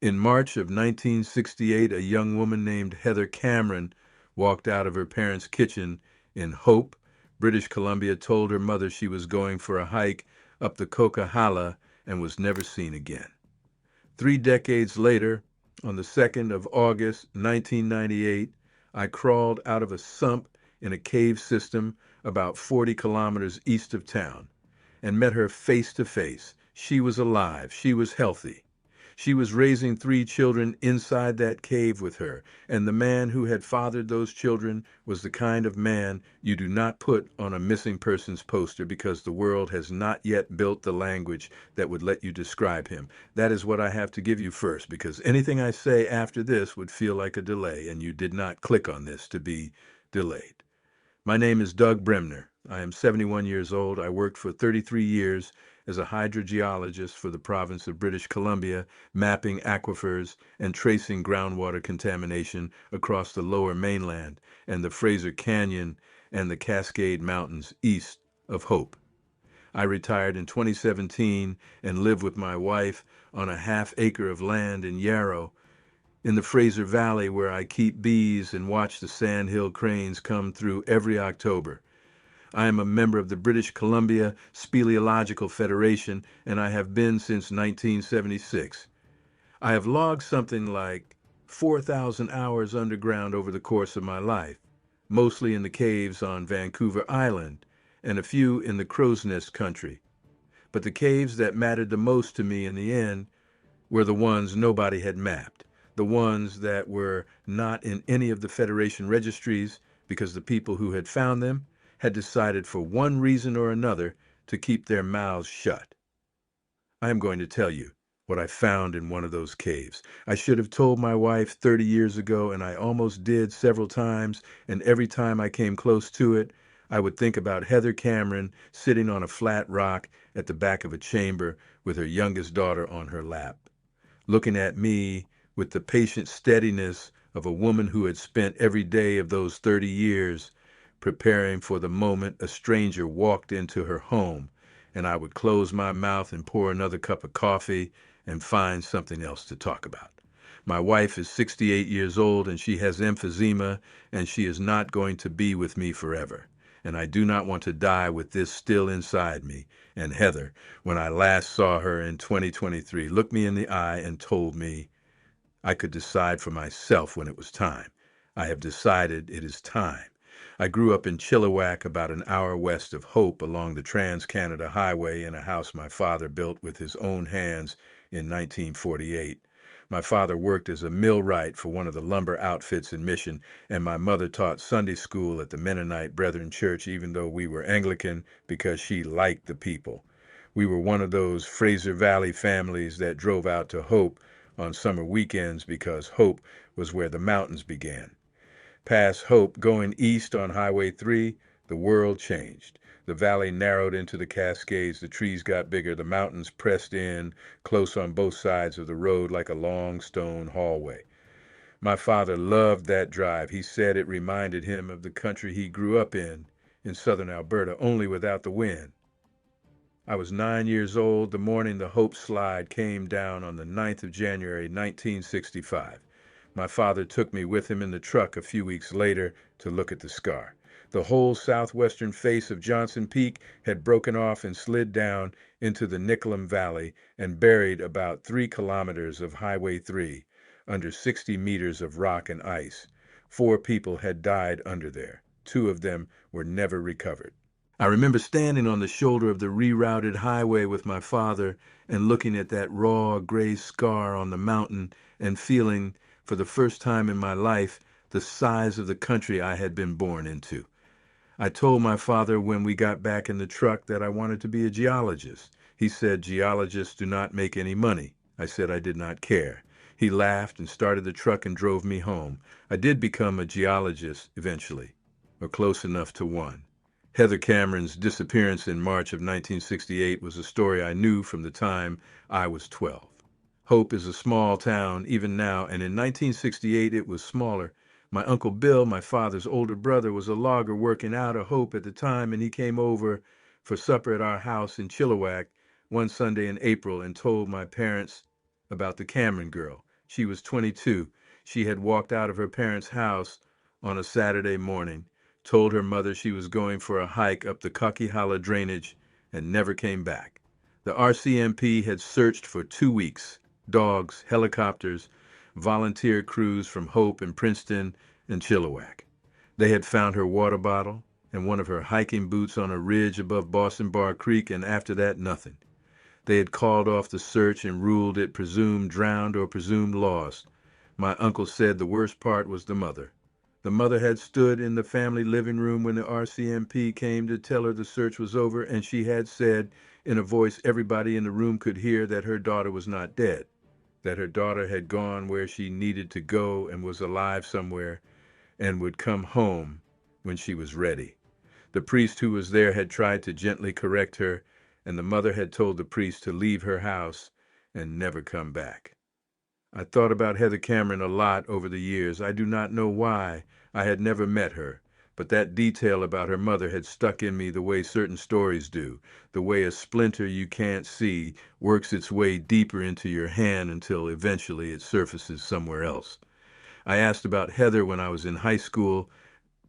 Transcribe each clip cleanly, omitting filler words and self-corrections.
In March of 1968, a young woman named Heather Cameron walked out of her parents' kitchen in Hope, British Columbia, told her mother she was going for a hike up the Coquihalla and was never seen again. 3 decades later, on the 2nd of August, 1998, I crawled out of a sump in a cave system about 40 kilometers east of town and met her face to face. She was alive. She was healthy. She was raising 3 children inside that cave with her, and the man who had fathered those children was the kind of man you do not put on a missing persons poster because the world has not yet built the language that would let you describe him. That is what I have to give you first, because anything I say after this would feel like a delay, and you did not click on this to be delayed. My name is Doug Bremner. I am 71 years old. I worked for 33 years as a hydrogeologist for the province of British Columbia, mapping aquifers and tracing groundwater contamination across the lower mainland and the Fraser Canyon and the Cascade Mountains east of Hope. I retired in 2017 and live with my wife on a half-acre of land in Yarrow, in the Fraser Valley, where I keep bees and watch the sandhill cranes come through every October. I am a member of the British Columbia Speleological Federation, and I have been since 1976. I have logged something like 4,000 hours underground over the course of my life, mostly in the caves on Vancouver Island and a few in the Crow's Nest country. But the caves that mattered the most to me in the end were the ones nobody had mapped, the ones that were not in any of the Federation registries because the people who had found them had decided for one reason or another to keep their mouths shut. I am going to tell you what I found in one of those caves. I should have told my wife 30 years ago, and I almost did several times, and every time I came close to it, I would think about Heather Cameron sitting on a flat rock at the back of a chamber with her youngest daughter on her lap, looking at me with the patient steadiness of a woman who had spent every day of those 30 years preparing for the moment a stranger walked into her home, and I would close my mouth and pour another cup of coffee and find something else to talk about. My wife is 68 years old and she has emphysema, and she is not going to be with me forever. And I do not want to die with this still inside me. And Heather, when I last saw her in 2023, looked me in the eye and told me I could decide for myself when it was time. I have decided it is time. I grew up in Chilliwack, about an hour west of Hope, along the Trans-Canada Highway, in a house my father built with his own hands in 1948. My father worked as a millwright for one of the lumber outfits in Mission, and my mother taught Sunday school at the Mennonite Brethren Church, even though we were Anglican, because she liked the people. We were one of those Fraser Valley families that drove out to Hope on summer weekends because Hope was where the mountains began. Past Hope, going east on Highway 3, the world changed. The valley narrowed into the Cascades, the trees got bigger, the mountains pressed in close on both sides of the road like a long stone hallway. My father loved that drive. He said it reminded him of the country he grew up in southern Alberta, only without the wind. I was 9 years old the morning the Hope Slide came down on the 9th of January, 1965. My father took me with him in the truck a few weeks later to look at the scar. The whole southwestern face of Johnson Peak had broken off and slid down into the Nicolum Valley and buried about 3 kilometers of Highway 3 under 60 meters of rock and ice. 4 people had died under there. 2 of them were never recovered. I remember standing on the shoulder of the rerouted highway with my father and looking at that raw gray scar on the mountain and feeling, for the first time in my life, the size of the country I had been born into. I told my father when we got back in the truck that I wanted to be a geologist. He said geologists do not make any money. I said I did not care. He laughed and started the truck and drove me home. I did become a geologist eventually, or close enough to one. Heather Cameron's disappearance in March of 1968 was a story I knew from the time I was 12. Hope is a small town even now, and in 1968 it was smaller. My Uncle Bill, my father's older brother, was a logger working out of Hope at the time, and he came over for supper at our house in Chilliwack one Sunday in April and told my parents about the Cameron girl. She was 22. She had walked out of her parents' house on a Saturday morning, told her mother she was going for a hike up the Coquihalla drainage, and never came back. The RCMP had searched for 2 weeks. Dogs, helicopters, volunteer crews from Hope and Princeton and Chilliwack. They had found her water bottle and one of her hiking boots on a ridge above Boston Bar Creek, and after that, nothing. They had called off the search and ruled it presumed drowned or presumed lost. My uncle said the worst part was the mother. The mother had stood in the family living room when the RCMP came to tell her the search was over, and she had said, in a voice everybody in the room could hear, that her daughter was not dead, that her daughter had gone where she needed to go and was alive somewhere and would come home when she was ready. The priest who was there had tried to gently correct her, and the mother had told the priest to leave her house and never come back. I thought about Heather Cameron a lot over the years. I do not know why. I had never met her, but that detail about her mother had stuck in me the way certain stories do, the way a splinter you can't see works its way deeper into your hand until eventually it surfaces somewhere else. I asked about Heather when I was in high school.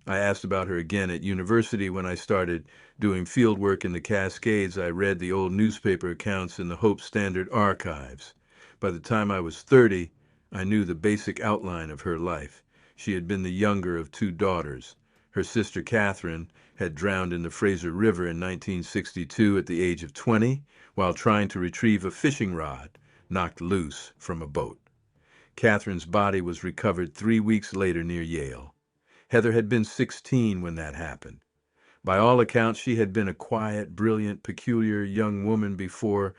I asked about her again at university when I started doing field work in the Cascades. I read the old newspaper accounts in the Hope Standard archives. By the time I was 30, I knew the basic outline of her life. She had been the younger of two daughters. Her sister Catherine had drowned in the Fraser River in 1962 at the age of 20 while trying to retrieve a fishing rod knocked loose from a boat. Catherine's body was recovered 3 weeks later near Yale. Heather had been 16 when that happened. By all accounts, she had been a quiet, brilliant, peculiar young woman before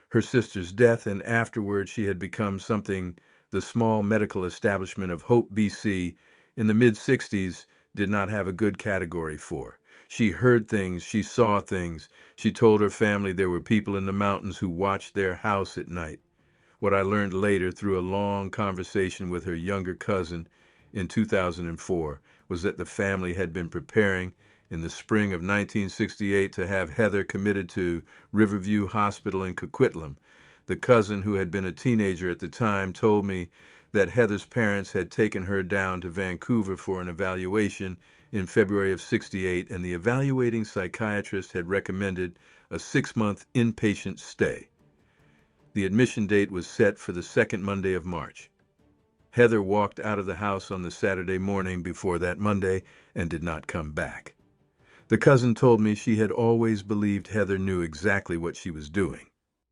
her sister's death, and afterward she had become something the small medical establishment of Hope, BC, in the mid-60s did not have a good category for. She heard things, she saw things. She told her family there were people in the mountains who watched their house at night. What I learned later through a long conversation with her younger cousin in 2004 was that the family had been preparing in the spring of 1968 to have Heather committed to Riverview Hospital in Coquitlam. The cousin, who had been a teenager at the time, told me that Heather's parents had taken her down to Vancouver for an evaluation in February of 68, and the evaluating psychiatrist had recommended a 6-month inpatient stay. The admission date was set for the second Monday of March. Heather walked out of the house on the Saturday morning before that Monday and did not come back. The cousin told me she had always believed Heather knew exactly what she was doing.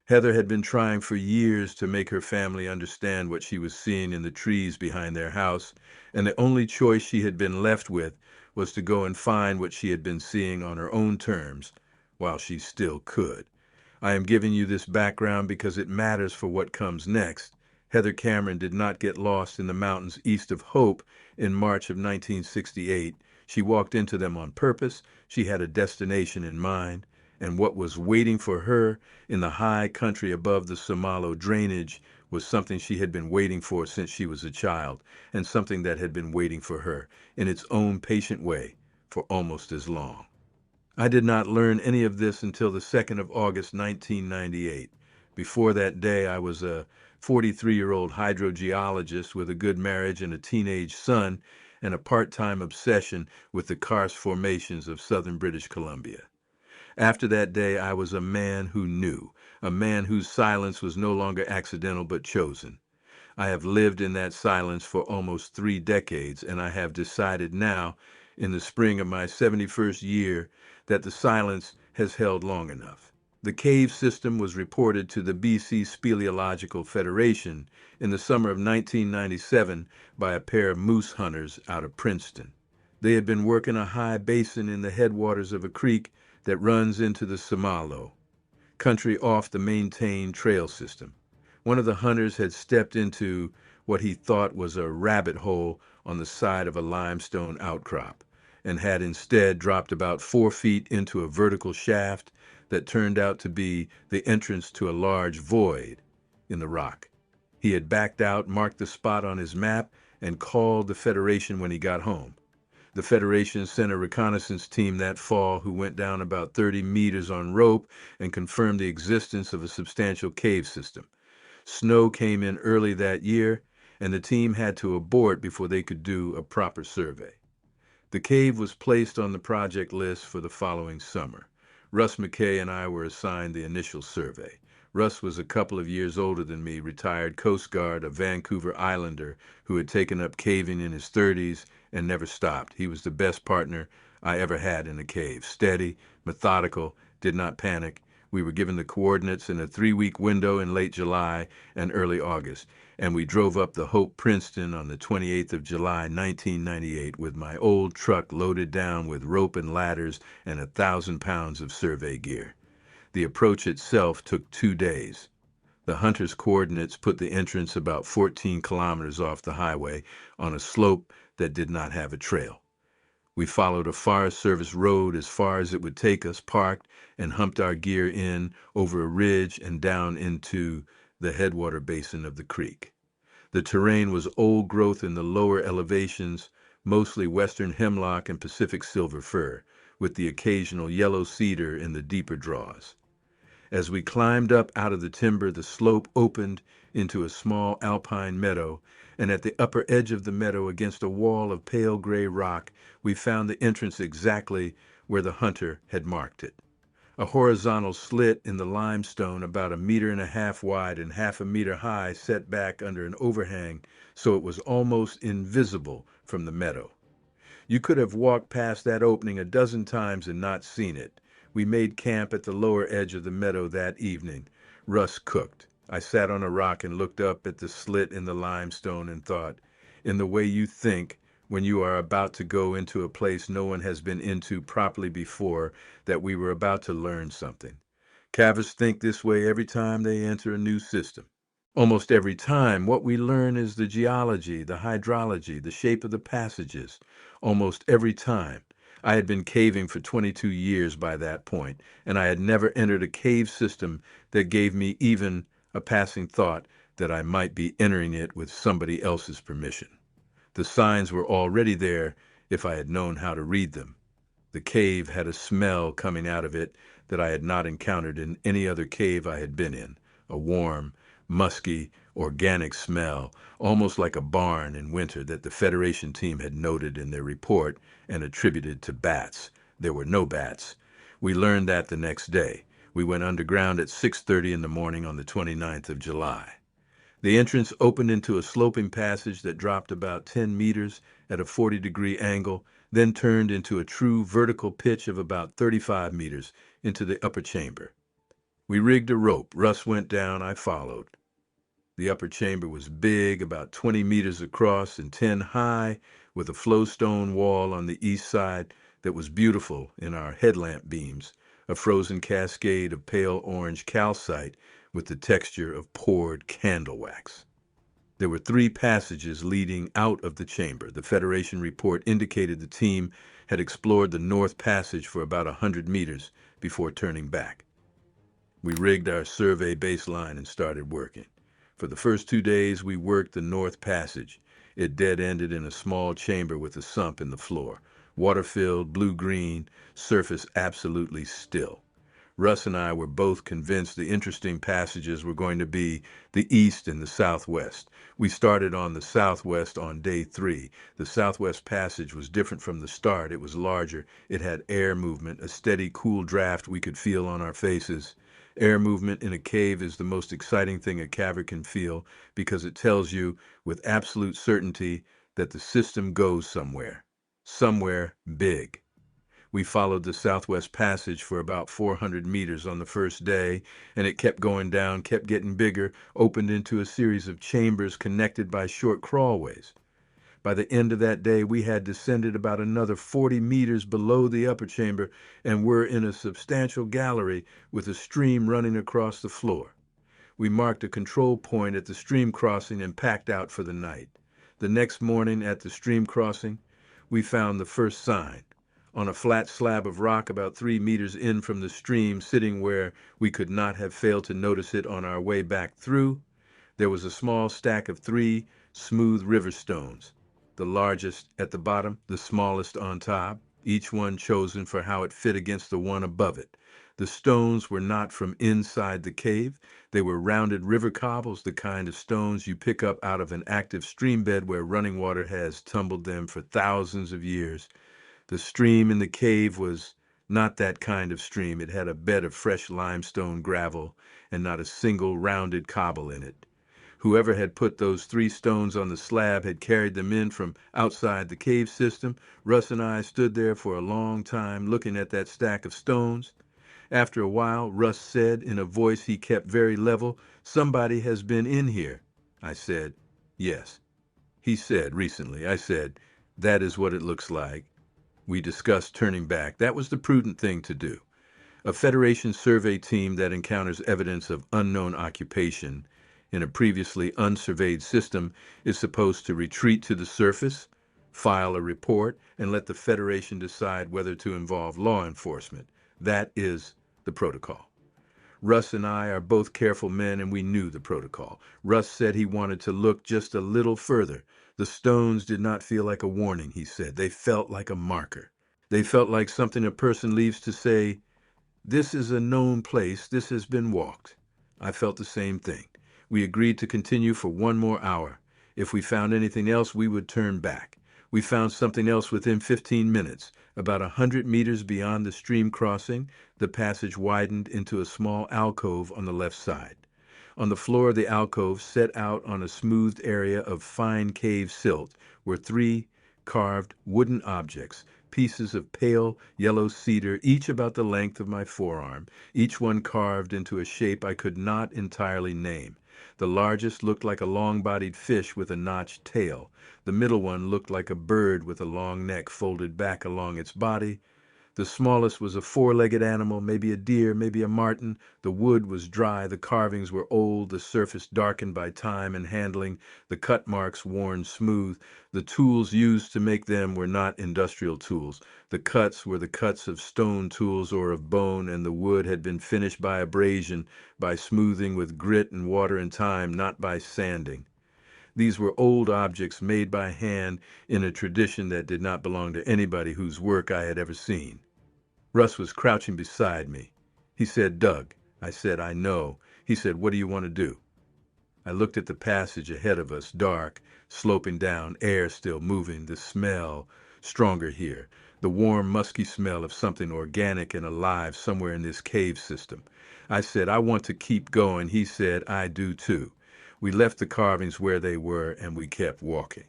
Heather had been trying for years to make her family understand what she was seeing in the trees behind their house, and the only choice she had been left with was to go and find what she had been seeing on her own terms, while she still could. I am giving you this background because it matters for what comes next. Heather Cameron did not get lost in the mountains east of Hope in March of 1968. She walked into them on purpose. She had a destination in mind, and what was waiting for her in the high country above the Somalo drainage was something she had been waiting for since she was a child, and something that had been waiting for her in its own patient way for almost as long. I did not learn any of this until the 2nd of August, 1998. Before that day, I was a 43-year-old hydrogeologist with a good marriage and a teenage son and a part-time obsession with the karst formations of southern British Columbia. After that day, I was a man who knew, a man whose silence was no longer accidental but chosen. I have lived in that silence for almost 3 decades, and I have decided now, in the spring of my 71st year, that the silence has held long enough. The cave system was reported to the BC Speleological Federation in the summer of 1997 by a pair of moose hunters out of Princeton. They had been working a high basin in the headwaters of a creek that runs into the Somalo, country off the maintained trail system. One of the hunters had stepped into what he thought was a rabbit hole on the side of a limestone outcrop, and had instead dropped about 4 feet into a vertical shaft that turned out to be the entrance to a large void in the rock. He had backed out, marked the spot on his map, and called the Federation when he got home. The Federation sent a reconnaissance team that fall who went down about 30 meters on rope and confirmed the existence of a substantial cave system. Snow came in early that year, and the team had to abort before they could do a proper survey. The cave was placed on the project list for the following summer. Russ McKay and I were assigned the initial survey. Russ was a couple of years older than me, retired Coast Guard, a Vancouver Islander who had taken up caving in his 30s and never stopped. He was the best partner I ever had in a cave. Steady, methodical, did not panic. We were given the coordinates in a 3-week window in late July and early August, and we drove up the Hope Princeton on the 28th of July, 1998, with my old truck loaded down with rope and ladders and 1,000 pounds of survey gear. The approach itself took 2 days. The hunter's coordinates put the entrance about 14 kilometers off the highway on a slope that did not have a trail. We followed a Forest Service road as far as it would take us, parked, and humped our gear in over a ridge and down into the headwater basin of the creek. The terrain was old growth in the lower elevations, mostly western hemlock and Pacific silver fir, with the occasional yellow cedar in the deeper draws. As we climbed up out of the timber, the slope opened into a small alpine meadow, and at the upper edge of the meadow, against a wall of pale gray rock, we found the entrance exactly where the hunter had marked it. A horizontal slit in the limestone about 1.5 meters wide and 0.5 meters high, set back under an overhang so it was almost invisible from the meadow. You could have walked past that opening a dozen times and not seen it. We made camp at the lower edge of the meadow that evening. Russ cooked. I sat on a rock and looked up at the slit in the limestone and thought, in the way you think when you are about to go into a place no one has been into properly before, that we were about to learn something. Cavers think this way every time they enter a new system. Almost every time, what we learn is the geology, the hydrology, the shape of the passages. Almost every time. I had been caving for 22 years by that point, and I had never entered a cave system that gave me even a passing thought that I might be entering it with somebody else's permission. The signs were already there if I had known how to read them. The cave had a smell coming out of it that I had not encountered in any other cave I had been in, a warm, musky, organic smell, almost like a barn in winter that the Federation team had noted in their report and attributed to bats. There were no bats. We learned that the next day. We went underground at 6:30 in the morning on the 29th of July. The entrance opened into a sloping passage that dropped about 10 meters at a 40-degree angle, then turned into a true vertical pitch of about 35 meters into the upper chamber. We rigged a rope. Russ went down. I followed. The upper chamber was big, about 20 meters across and 10 high, with a flowstone wall on the east side that was beautiful in our headlamp beams, a frozen cascade of pale orange calcite with the texture of poured candle wax. There were 3 passages leading out of the chamber. The Federation report indicated the team had explored the north passage for about 100 meters before turning back. We rigged our survey baseline and started working. For the first 2 days, we worked the north passage. It dead-ended in a small chamber with a sump in the floor. Water-filled, blue-green, surface absolutely still. Russ and I were both convinced the interesting passages were going to be the east and the southwest. We started on the southwest on day 3. The southwest passage was different from the start. It was larger. It had air movement, a steady, cool draft we could feel on our faces. Air movement in a cave is the most exciting thing a caver can feel because it tells you with absolute certainty that the system goes somewhere big. We followed the Southwest Passage for about 400 meters on the first day, and it kept going down, kept getting bigger, opened into a series of chambers connected by short crawlways. By the end of that day, we had descended about another 40 meters below the upper chamber and were in a substantial gallery with a stream running across the floor. We marked a control point at the stream crossing and packed out for the night. The next morning at the stream crossing, we found the first sign. On a flat slab of rock about 3 meters in from the stream, sitting where we could not have failed to notice it on our way back through, there was a small stack of 3 smooth river stones, the largest at the bottom, the smallest on top, each one chosen for how it fit against the one above it. The stones were not from inside the cave. They were rounded river cobbles, the kind of stones you pick up out of an active stream bed where running water has tumbled them for thousands of years. The stream in the cave was not that kind of stream. It had a bed of fresh limestone gravel and not a single rounded cobble in it. Whoever had put those 3 stones on the slab had carried them in from outside the cave system. Russ and I stood there for a long time looking at that stack of stones. After a while, Russ said in a voice he kept very level, "Somebody has been in here." I said, "Yes." He said, "Recently." I said, "That is what it looks like." We discussed turning back. That was the prudent thing to do. A Federation survey team that encounters evidence of unknown occupation in a previously unsurveyed system is supposed to retreat to the surface, file a report, and let the Federation decide whether to involve law enforcement. That is the protocol. Russ and I are both careful men, and we knew the protocol. Russ said he wanted to look just a little further. The stones did not feel like a warning, he said. They felt like a marker. They felt like something a person leaves to say, "This is a known place. This has been walked." I felt the same thing. We agreed to continue for 1 more hour. If we found anything else, we would turn back. We found something else within 15 minutes. About 100 meters beyond the stream crossing, the passage widened into a small alcove on the left side. On the floor of the alcove, set out on a smoothed area of fine cave silt, were 3 carved wooden objects, pieces of pale yellow cedar, each about the length of my forearm, each one carved into a shape I could not entirely name. The largest looked like a long-bodied fish with a notched tail. The middle one looked like a bird with a long neck folded back along its body. The smallest was a 4-legged animal, maybe a deer, maybe a marten. The wood was dry, the carvings were old, the surface darkened by time and handling, the cut marks worn smooth. The tools used to make them were not industrial tools. The cuts were the cuts of stone tools or of bone, and the wood had been finished by abrasion, by smoothing with grit and water and time, not by sanding. These were old objects made by hand in a tradition that did not belong to anybody whose work I had ever seen. Russ was crouching beside me. He said, "Doug." I said, "I know." He said, "What do you want to do?" I looked at the passage ahead of us, dark, sloping down, air still moving, the smell stronger here, the warm, musky smell of something organic and alive somewhere in this cave system. I said, "I want to keep going." He said, "I do too." We left the carvings where they were, and we kept walking.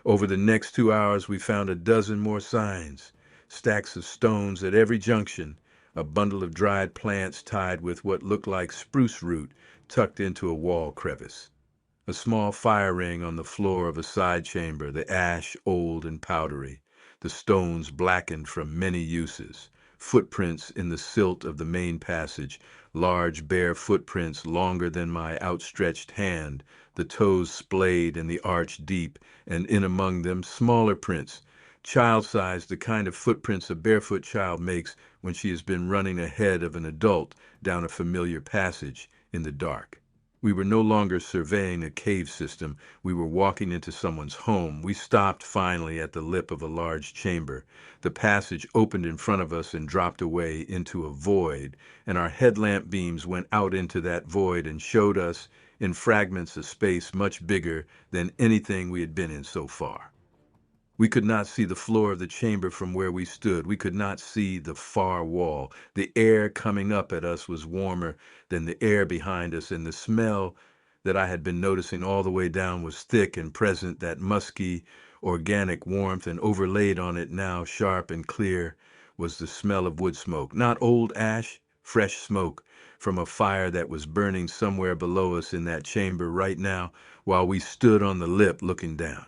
Over the next 2 hours, we found a dozen more signs, stacks of stones at every junction, a bundle of dried plants tied with what looked like spruce root tucked into a wall crevice, a small fire ring on the floor of a side chamber, the ash old and powdery, the stones blackened from many uses, footprints in the silt of the main passage, large bare footprints longer than my outstretched hand, the toes splayed and the arch deep, and in among them smaller prints, child-sized, the kind of footprints a barefoot child makes when she has been running ahead of an adult down a familiar passage in the dark. We were no longer surveying a cave system. We were walking into someone's home. We stopped finally at the lip of a large chamber. The passage opened in front of us and dropped away into a void, and our headlamp beams went out into that void and showed us in fragments a space much bigger than anything we had been in so far. We could not see the floor of the chamber from where we stood. We could not see the far wall. The air coming up at us was warmer than the air behind us, and the smell that I had been noticing all the way down was thick and present, that musky, organic warmth, and overlaid on it now, sharp and clear, was the smell of wood smoke. Not old ash, fresh smoke from a fire that was burning somewhere below us in that chamber right now while we stood on the lip looking down.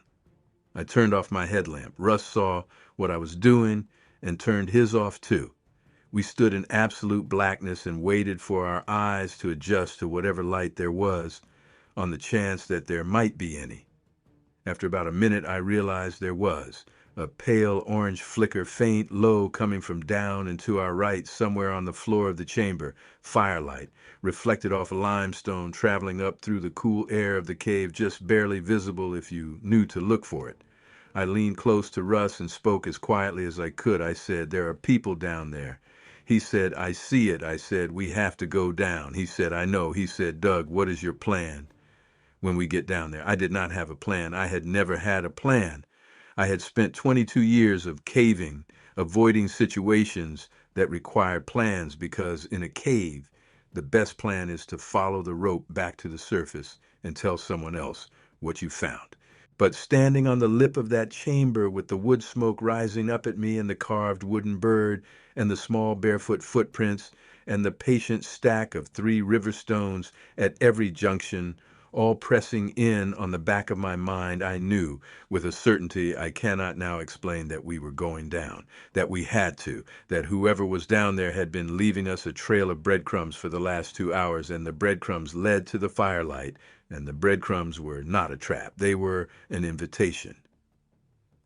I turned off my headlamp. Russ saw what I was doing and turned his off too. We stood in absolute blackness and waited for our eyes to adjust to whatever light there was, on the chance that there might be any. After about a minute, I realized there was. A pale orange flicker, faint, low, coming from down and to our right, somewhere on the floor of the chamber. Firelight, reflected off limestone, traveling up through the cool air of the cave, just barely visible if you knew to look for it. I leaned close to Russ and spoke as quietly as I could. I said, "There are people down there." He said, I see it. I said, we have to go down. He said, I know. He said, Doug, what is your plan when we get down there? I did not have a plan. I had never had a plan. I had spent 22 years of caving, avoiding situations that required plans, because in a cave, the best plan is to follow the rope back to the surface and tell someone else what you found. But standing on the lip of that chamber with the wood smoke rising up at me and the carved wooden bird and the small barefoot footprints and the patient stack of 3 river stones at every junction, all pressing in on the back of my mind, I knew with a certainty I cannot now explain that we were going down, that we had to, that whoever was down there had been leaving us a trail of breadcrumbs for the last 2 hours, and the breadcrumbs led to the firelight, and the breadcrumbs were not a trap. They were an invitation.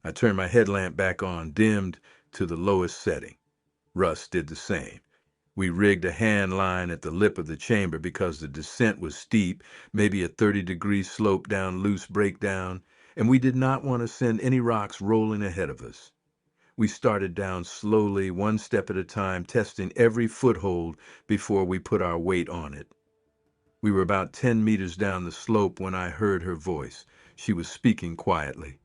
I turned my headlamp back on, dimmed to the lowest setting. Russ did the same. We rigged a hand line at the lip of the chamber because the descent was steep, maybe a 30-degree slope down loose breakdown, and we did not want to send any rocks rolling ahead of us. We started down slowly, one step at a time, testing every foothold before we put our weight on it. We were about 10 meters down the slope when I heard her voice. She was speaking quietly.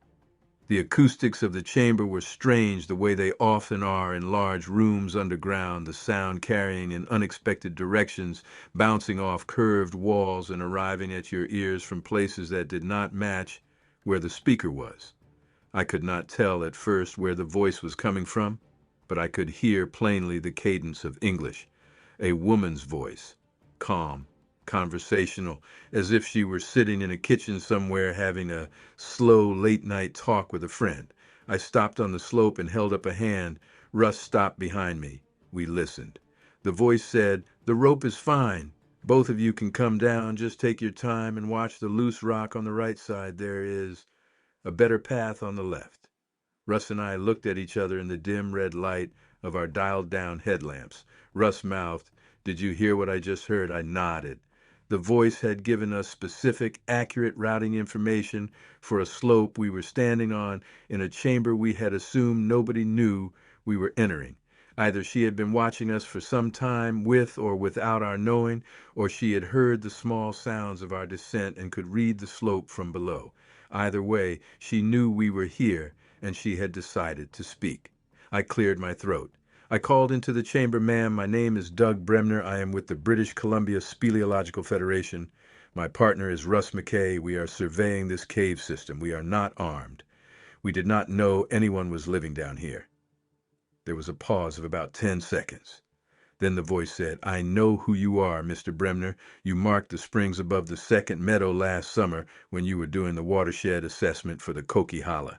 The acoustics of the chamber were strange, the way they often are in large rooms underground, the sound carrying in unexpected directions, bouncing off curved walls and arriving at your ears from places that did not match where the speaker was. I could not tell at first where the voice was coming from, but I could hear plainly the cadence of English, a woman's voice, calm, conversational, as if she were sitting in a kitchen somewhere having a slow late-night talk with a friend. I stopped on the slope and held up a hand. Russ stopped behind me. We listened. The voice said, "The rope is fine. Both of you can come down. Just take your time and watch the loose rock on the right side. There is a better path on the left." Russ and I looked at each other in the dim red light of our dialed-down headlamps. Russ mouthed, "Did you hear what I just heard?" I nodded. The voice had given us specific, accurate routing information for a slope we were standing on in a chamber we had assumed nobody knew we were entering. Either she had been watching us for some time with or without our knowing, or she had heard the small sounds of our descent and could read the slope from below. Either way, she knew we were here, and she had decided to speak. I cleared my throat. I called into the chamber, "Ma'am, my name is Doug Bremner. I am with the British Columbia Speleological Federation. My partner is Russ McKay. We are surveying this cave system. We are not armed. We did not know anyone was living down here." There was a pause of about 10 seconds. Then the voice said, "I know who you are, Mr. Bremner. You marked the springs above the second meadow last summer when you were doing the watershed assessment for the Coquihalla.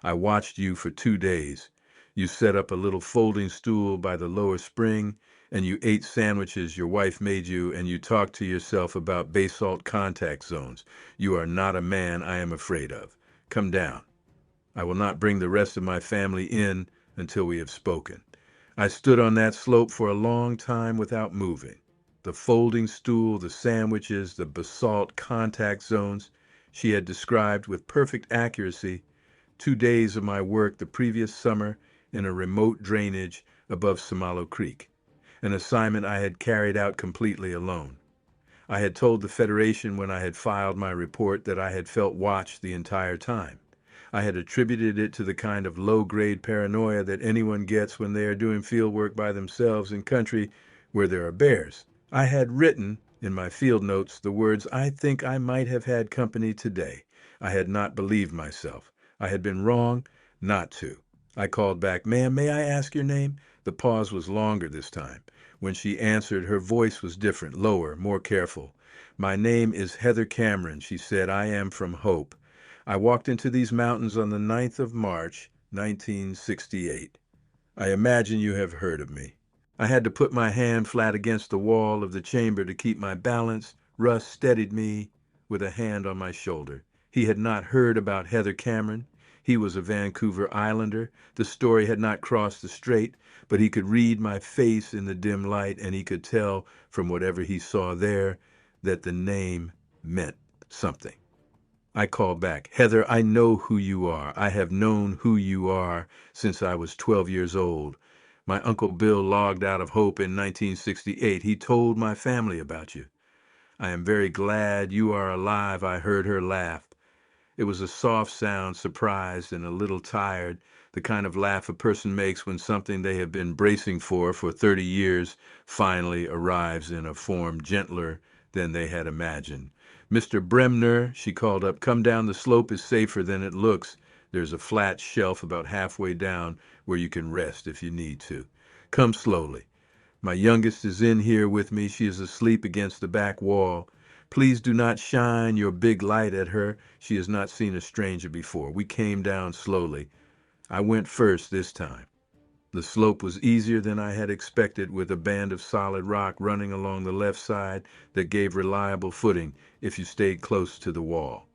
I watched you for 2 days. You set up a little folding stool by the lower spring, and you ate sandwiches your wife made you, and you talked to yourself about basalt contact zones. You are not a man I am afraid of. Come down. I will not bring the rest of my family in until we have spoken." I stood on that slope for a long time without moving. The folding stool, the sandwiches, the basalt contact zones she had described with perfect accuracy. 2 days of my work the previous summer in a remote drainage above Samalo Creek, an assignment I had carried out completely alone. I had told the Federation when I had filed my report that I had felt watched the entire time. I had attributed it to the kind of low-grade paranoia that anyone gets when they are doing field work by themselves in country where there are bears. I had written, in my field notes, the words, "I think I might have had company today." I had not believed myself. I had been wrong not to. I called back, "Ma'am, may I ask your name?" The pause was longer this time. When she answered, her voice was different, lower, more careful. "My name is Heather Cameron," she said. "I am from Hope. I walked into these mountains on the 9th of March, 1968. I imagine you have heard of me." I had to put my hand flat against the wall of the chamber to keep my balance. Russ steadied me with a hand on my shoulder. He had not heard about Heather Cameron. He was a Vancouver Islander. The story had not crossed the strait, but he could read my face in the dim light, and he could tell from whatever he saw there that the name meant something. I called back, "Heather, I know who you are. I have known who you are since I was 12 years old. My Uncle Bill logged out of Hope in 1968. He told my family about you. I am very glad you are alive, I heard her laugh. It was a soft sound, surprised and a little tired, the kind of laugh a person makes when something they have been bracing for 30 years finally arrives in a form gentler than they had imagined. Mr. Bremner, she called up, come down. The slope is safer than it looks. There's a flat shelf about halfway down where you can rest if you need to. Come slowly. My youngest is in here with me. She is asleep against the back wall. Please do not shine your big light at her. She has not seen a stranger before. We came down slowly. I went first this time. The slope was easier than I had expected, with a band of solid rock running along the left side that gave reliable footing if you stayed close to the wall.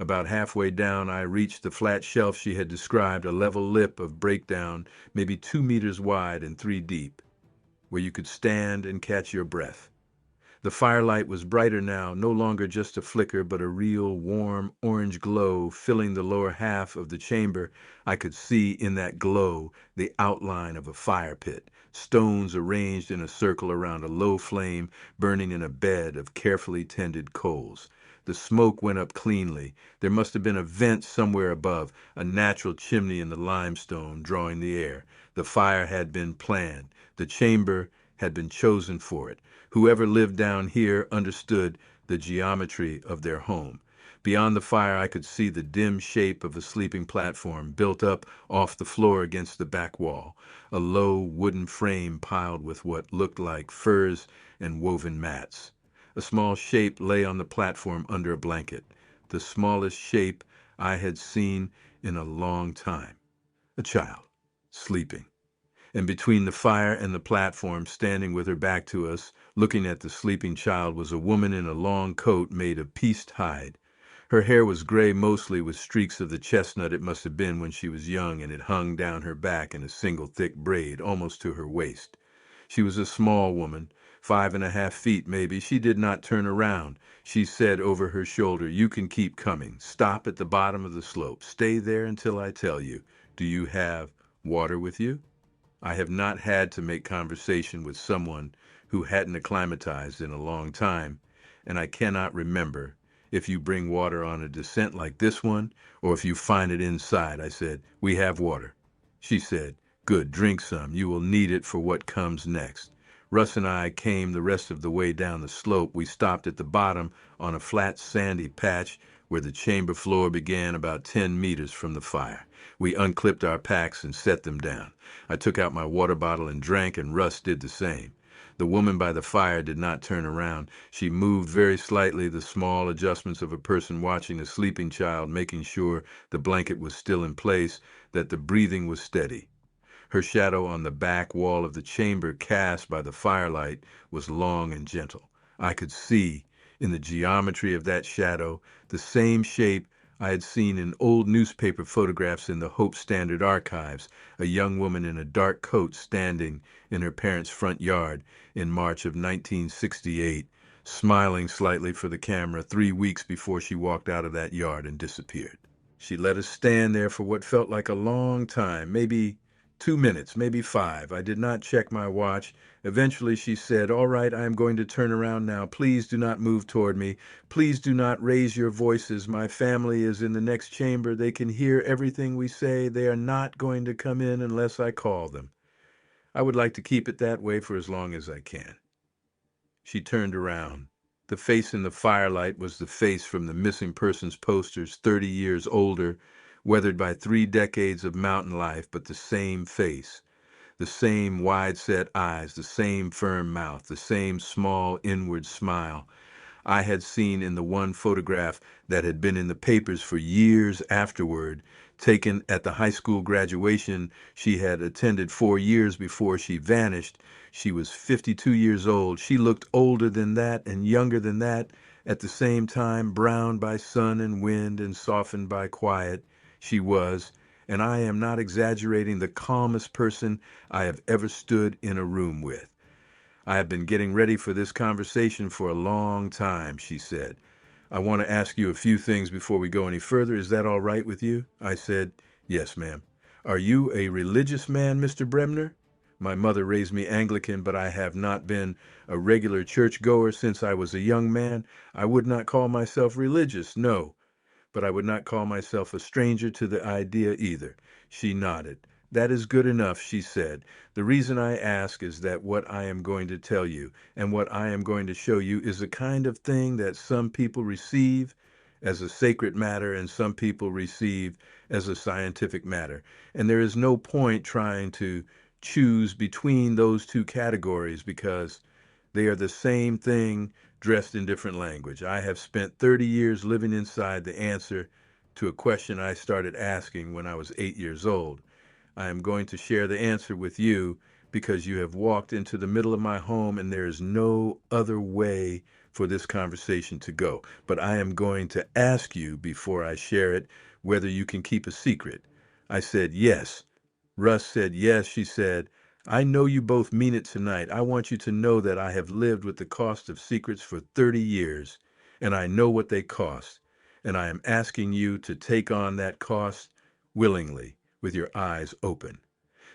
About halfway down, I reached the flat shelf she had described, a level lip of breakdown, maybe 2 meters wide and 3 deep, where you could stand and catch your breath. The firelight was brighter now, no longer just a flicker, but a real warm orange glow filling the lower half of the chamber. I could see in that glow the outline of a fire pit, stones arranged in a circle around a low flame burning in a bed of carefully tended coals. The smoke went up cleanly. There must have been a vent somewhere above, a natural chimney in the limestone drawing the air. The fire had been planned. The chamber had been chosen for it. Whoever lived down here understood the geometry of their home. Beyond the fire, I could see the dim shape of a sleeping platform built up off the floor against the back wall, a low wooden frame piled with what looked like furs and woven mats. A small shape lay on the platform under a blanket, the smallest shape I had seen in a long time. A child, sleeping. And between the fire and the platform, standing with her back to us, looking at the sleeping child, was a woman in a long coat made of pieced hide. Her hair was gray mostly, with streaks of the chestnut it must have been when she was young, and it hung down her back in a single thick braid, almost to her waist. She was a small woman, 5.5 feet maybe. She did not turn around. She said over her shoulder, "You can keep coming. Stop at the bottom of the slope. Stay there until I tell you. Do you have water with you?" I have not had to make conversation with someone who hadn't acclimatized in a long time, and I cannot remember if you bring water on a descent like this one or if you find it inside. I said, "We have water." She said, "Good, drink some. You will need it for what comes next." Russ and I came the rest of the way down the slope. We stopped at the bottom on a flat sandy patch where the chamber floor began about 10 meters from the fire. We unclipped our packs and set them down. I took out my water bottle and drank, and Russ did the same. The woman by the fire did not turn around. She moved very slightly, the small adjustments of a person watching a sleeping child, making sure the blanket was still in place, that the breathing was steady. Her shadow on the back wall of the chamber, cast by the firelight, was long and gentle. I could see, in the geometry of that shadow, the same shape I had seen in old newspaper photographs in the Hope Standard archives, a young woman in a dark coat standing in her parents' front yard in March of 1968, smiling slightly for the camera 3 weeks before she walked out of that yard and disappeared. She let us stand there for what felt like a long time, maybe 2 minutes, maybe 5. I did not check my watch. Eventually she said, "All right, I am going to turn around now. Please do not move toward me. Please do not raise your voices. My family is in the next chamber. They can hear everything we say. They are not going to come in unless I call them. I would like to keep it that way for as long as I can." She turned around. The face in the firelight was the face from the missing persons posters, 30 years older, weathered by 3 decades of mountain life, but the same face. The same wide-set eyes, the same firm mouth, the same small inward smile I had seen in the one photograph that had been in the papers for years afterward, taken at the high school graduation she had attended 4 years before she vanished. She was 52 years old. She looked older than that and younger than that at the same time, browned by sun and wind and softened by quiet. She was, and I am not exaggerating, the calmest person I have ever stood in a room with. "I have been getting ready for this conversation for a long time," she said. "I want to ask you a few things before we go any further. Is that all right with you?" I said, "Yes, ma'am." "Are you a religious man, Mr. Bremner?" My mother raised me Anglican, but I have not been a regular churchgoer since I was a young man. I would not call myself religious, no, but I would not call myself a stranger to the idea either. She nodded. That is good enough, she said. The reason I ask is that what I am going to tell you and what I am going to show you is a kind of thing that some people receive as a sacred matter and some people receive as a scientific matter. And there is no point trying to choose between those two categories because they are the same thing dressed in different language. I have spent 30 years living inside the answer to a question I started asking when I was 8 years old. I am going to share the answer with you because you have walked into the middle of my home and there is no other way for this conversation to go. But I am going to ask you before I share it whether you can keep a secret. I said, yes. Russ said, yes. She said, I know you both mean it tonight. I want you to know that I have lived with the cost of secrets for 30 years, and I know what they cost. And I am asking you to take on that cost willingly, with your eyes open.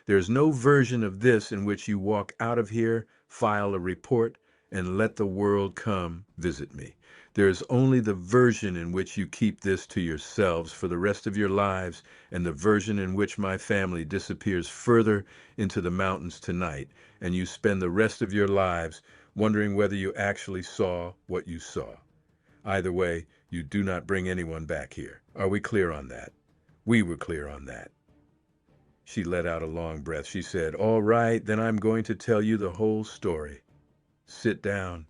There is no version of this in which you walk out of here, file a report, and let the world come visit me. There is only the version in which you keep this to yourselves for the rest of your lives, and the version in which my family disappears further into the mountains tonight, and you spend the rest of your lives wondering whether you actually saw what you saw. Either way, you do not bring anyone back here. Are we clear on that? We were clear on that. She let out a long breath. She said, all right, then I'm going to tell you the whole story. Sit down.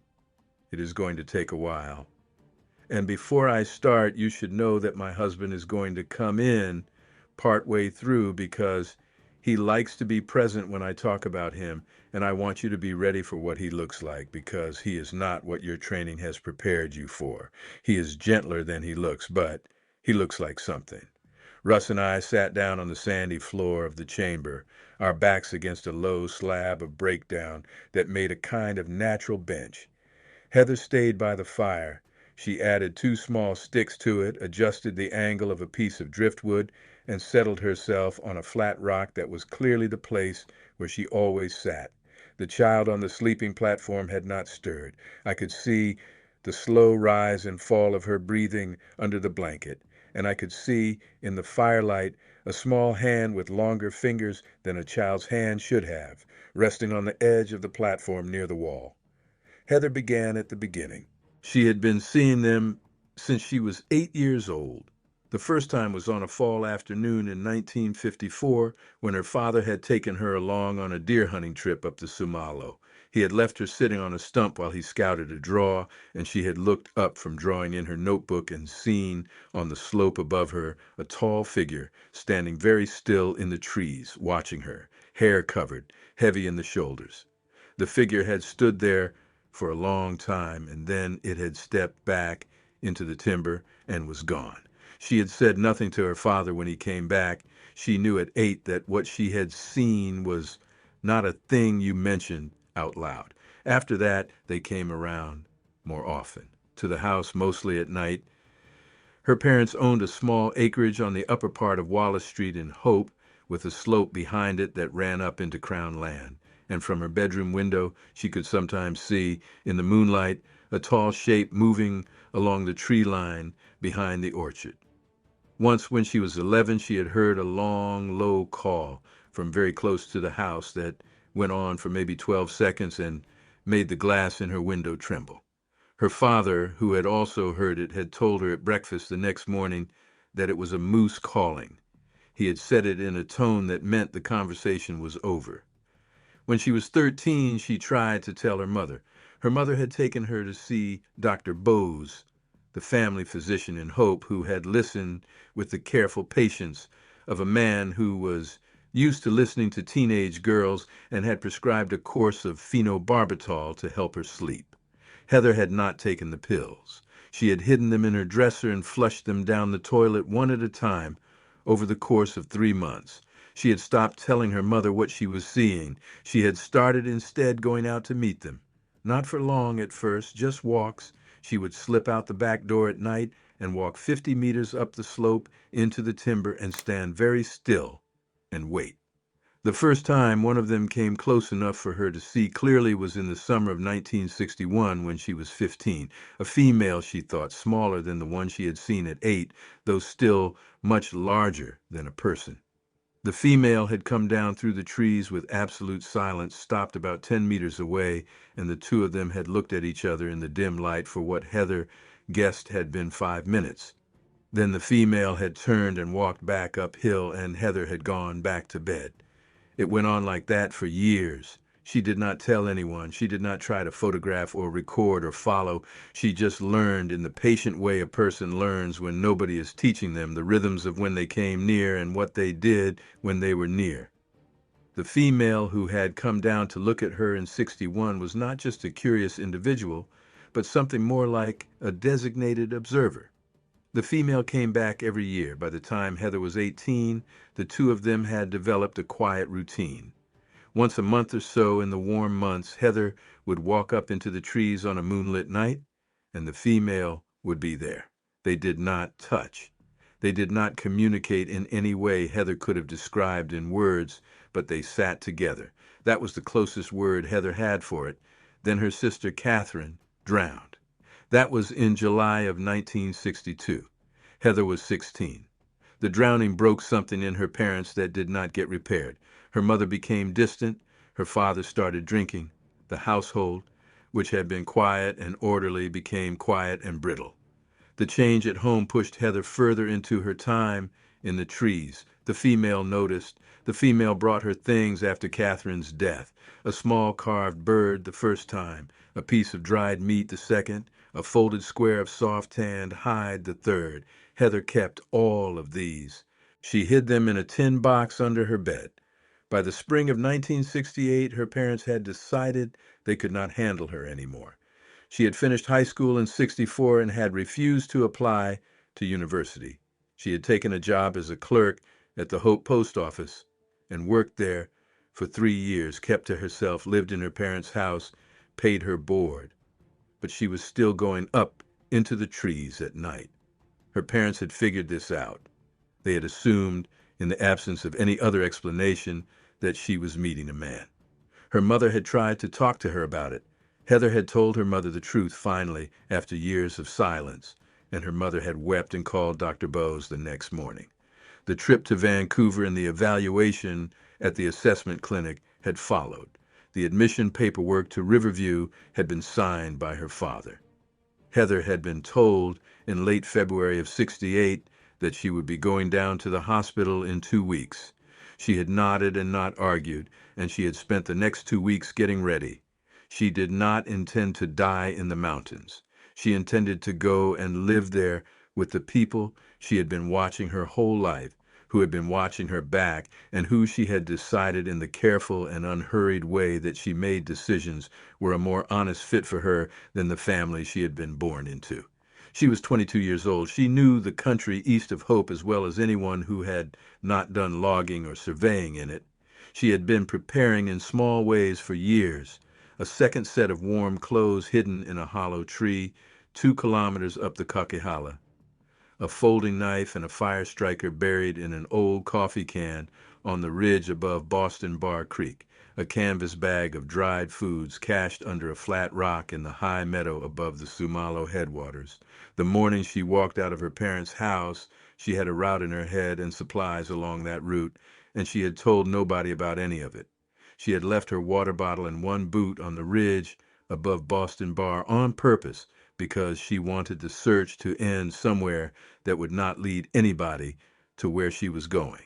It is going to take a while. And before I start, you should know that my husband is going to come in partway through because he likes to be present when I talk about him, and I want you to be ready for what he looks like because he is not what your training has prepared you for. He is gentler than he looks, but he looks like something. Russ and I sat down on the sandy floor of the chamber, our backs against a low slab of breakdown that made a kind of natural bench. Heather stayed by the fire. She added 2 small sticks to it, adjusted the angle of a piece of driftwood, and settled herself on a flat rock that was clearly the place where she always sat. The child on the sleeping platform had not stirred. I could see the slow rise and fall of her breathing under the blanket, and I could see, in the firelight, a small hand with longer fingers than a child's hand should have, resting on the edge of the platform near the wall. Heather began at the beginning. She had been seeing them since she was 8 years old. The first time was on a fall afternoon in 1954 when her father had taken her along on a deer hunting trip up the Sumalo. He had left her sitting on a stump while he scouted a draw, and she had looked up from drawing in her notebook and seen on the slope above her a tall figure standing very still in the trees, watching her, hair covered, heavy in the shoulders. The figure had stood there for a long time, and then it had stepped back into the timber and was gone. She had said nothing to her father when he came back. She knew at 8 that what she had seen was not a thing you mentioned out loud. After that, they came around more often, to the house mostly at night. Her parents owned a small acreage on the upper part of Wallace Street in Hope, with a slope behind it that ran up into Crown land. And from her bedroom window, she could sometimes see, in the moonlight, a tall shape moving along the tree line behind the orchard. Once, when she was 11, she had heard a long, low call from very close to the house that went on for maybe 12 seconds and made the glass in her window tremble. Her father, who had also heard it, had told her at breakfast the next morning that it was a moose calling. He had said it in a tone that meant the conversation was over. When she was 13, she tried to tell her mother. Her mother had taken her to see Dr. Bose, the family physician in Hope, who had listened with the careful patience of a man who was used to listening to teenage girls and had prescribed a course of phenobarbital to help her sleep. Heather had not taken the pills. She had hidden them in her dresser and flushed them down the toilet one at a time over the course of 3 months. She had stopped telling her mother what she was seeing. She had started instead going out to meet them. Not for long at first, just walks. She would slip out the back door at night and walk 50 meters up the slope into the timber and stand very still and wait. The first time one of them came close enough for her to see clearly was in the summer of 1961 when she was 15, a female, she thought, smaller than the one she had seen at 8, though still much larger than a person. The female had come down through the trees with absolute silence, stopped about 10 meters away, and the two of them had looked at each other in the dim light for what Heather guessed had been 5 minutes. Then the female had turned and walked back uphill, and Heather had gone back to bed. It went on like that for years. She did not tell anyone. She did not try to photograph or record or follow. She just learned in the patient way a person learns when nobody is teaching them, the rhythms of when they came near and what they did when they were near. The female who had come down to look at her in 61 was not just a curious individual, but something more like a designated observer. The female came back every year. By the time Heather was 18, the two of them had developed a quiet routine. Once a month or so in the warm months, Heather would walk up into the trees on a moonlit night, and the female would be there. They did not touch. They did not communicate in any way Heather could have described in words, but they sat together. That was the closest word Heather had for it. Then her sister Catherine drowned. That was in July of 1962. Heather was 16. The drowning broke something in her parents that did not get repaired. Her mother became distant. Her father started drinking. The household, which had been quiet and orderly, became quiet and brittle. The change at home pushed Heather further into her time in the trees. The female noticed. The female brought her things after Catherine's death. A small carved bird the first time, a piece of dried meat the second, a folded square of soft-tanned hide the third. Heather kept all of these. She hid them in a tin box under her bed. By the spring of 1968, her parents had decided they could not handle her anymore. She had finished high school in 64 and had refused to apply to university. She had taken a job as a clerk at the Hope Post Office and worked there for 3 years, kept to herself, lived in her parents' house, paid her board. But she was still going up into the trees at night. Her parents had figured this out. They had assumed, in the absence of any other explanation, that she was meeting a man. Her mother had tried to talk to her about it. Heather had told her mother the truth finally, after years of silence, and her mother had wept and called Dr. Bowes the next morning. The trip to Vancouver and the evaluation at the assessment clinic had followed. The admission paperwork to Riverview had been signed by her father. Heather had been told in late February of 68 that she would be going down to the hospital in 2 weeks. She had nodded and not argued, and she had spent the next 2 weeks getting ready. She did not intend to die in the mountains. She intended to go and live there with the people she had been watching her whole life, who had been watching her back, and who she had decided in the careful and unhurried way that she made decisions were a more honest fit for her than the family she had been born into. She was 22 years old. She knew the country east of Hope as well as anyone who had not done logging or surveying in it. She had been preparing in small ways for years. A second set of warm clothes hidden in a hollow tree 2 kilometers up the Coquihalla. A folding knife and a fire striker buried in an old coffee can on the ridge above Boston Bar Creek. A canvas bag of dried foods cached under a flat rock in the high meadow above the Sumalo headwaters. The morning she walked out of her parents' house, she had a route in her head and supplies along that route, and she had told nobody about any of it. She had left her water bottle and one boot on the ridge above Boston Bar on purpose because she wanted the search to end somewhere that would not lead anybody to where she was going.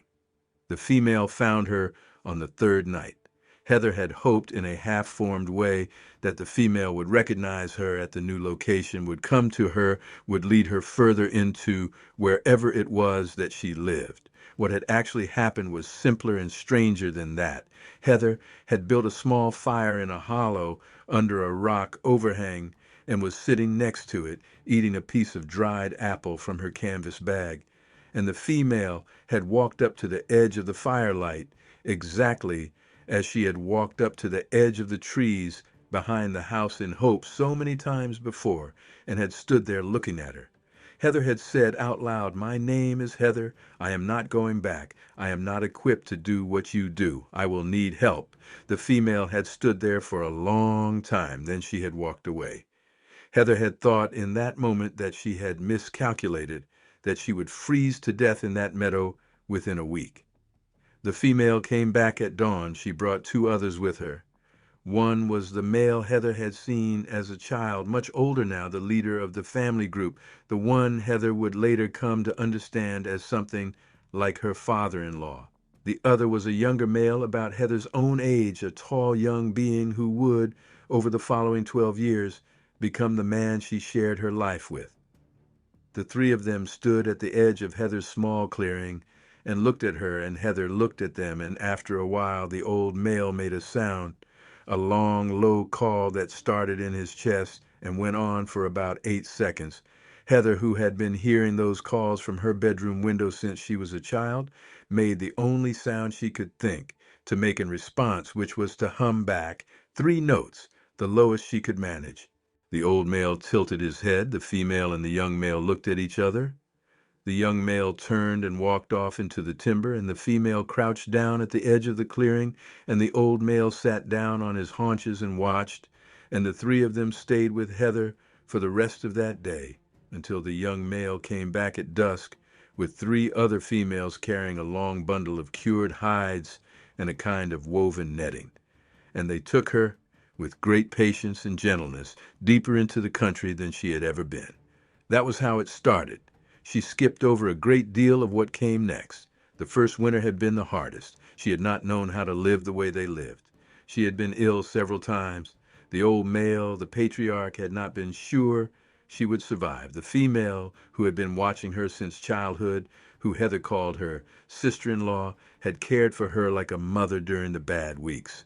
The female found her on the third night. Heather had hoped in a half-formed way that the female would recognize her at the new location, would come to her, would lead her further into wherever it was that she lived. What had actually happened was simpler and stranger than that. Heather had built a small fire in a hollow under a rock overhang and was sitting next to it, eating a piece of dried apple from her canvas bag. And the female had walked up to the edge of the firelight exactly as she had walked up to the edge of the trees behind the house in Hope so many times before, and had stood there looking at her. Heather had said out loud, "My name is Heather. I am not going back. I am not equipped to do what you do. I will need help." The female had stood there for a long time. Then she had walked away. Heather had thought in that moment that she had miscalculated, that she would freeze to death in that meadow within a week. The female came back at dawn. She brought two others with her. One was the male Heather had seen as a child, much older now, the leader of the family group, the one Heather would later come to understand as something like her father-in-law. The other was a younger male about Heather's own age, a tall young being who would, over the following 12 years, become the man she shared her life with. The three of them stood at the edge of Heather's small clearing and looked at her, and Heather looked at them, and after a while the old male made a sound, a long, low call that started in his chest and went on for about 8 seconds. Heather, who had been hearing those calls from her bedroom window since she was a child, made the only sound she could think to make in response, which was to hum back 3 notes, the lowest she could manage. The old male tilted his head. The female and the young male looked at each other. The young male turned and walked off into the timber, and the female crouched down at the edge of the clearing, and the old male sat down on his haunches and watched, and the three of them stayed with Heather for the rest of that day until the young male came back at dusk with 3 other females carrying a long bundle of cured hides and a kind of woven netting. And they took her, with great patience and gentleness, deeper into the country than she had ever been. That was how it started. She skipped over a great deal of what came next. The first winter had been the hardest. She had not known how to live the way they lived. She had been ill several times. The old male, the patriarch, had not been sure she would survive. The female, who had been watching her since childhood, who Heather called her sister-in-law, had cared for her like a mother during the bad weeks.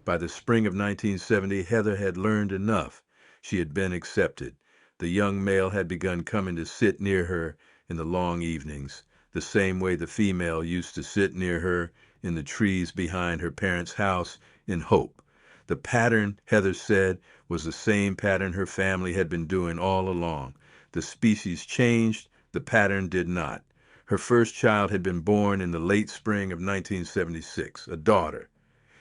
By the spring of 1970, Heather had learned enough. She had been accepted. The young male had begun coming to sit near her in the long evenings, the same way the female used to sit near her in the trees behind her parents' house in hope. The pattern, Heather said, was the same pattern her family had been doing all along. The species changed, the pattern did not. Her first child had been born in the late spring of 1976, a daughter.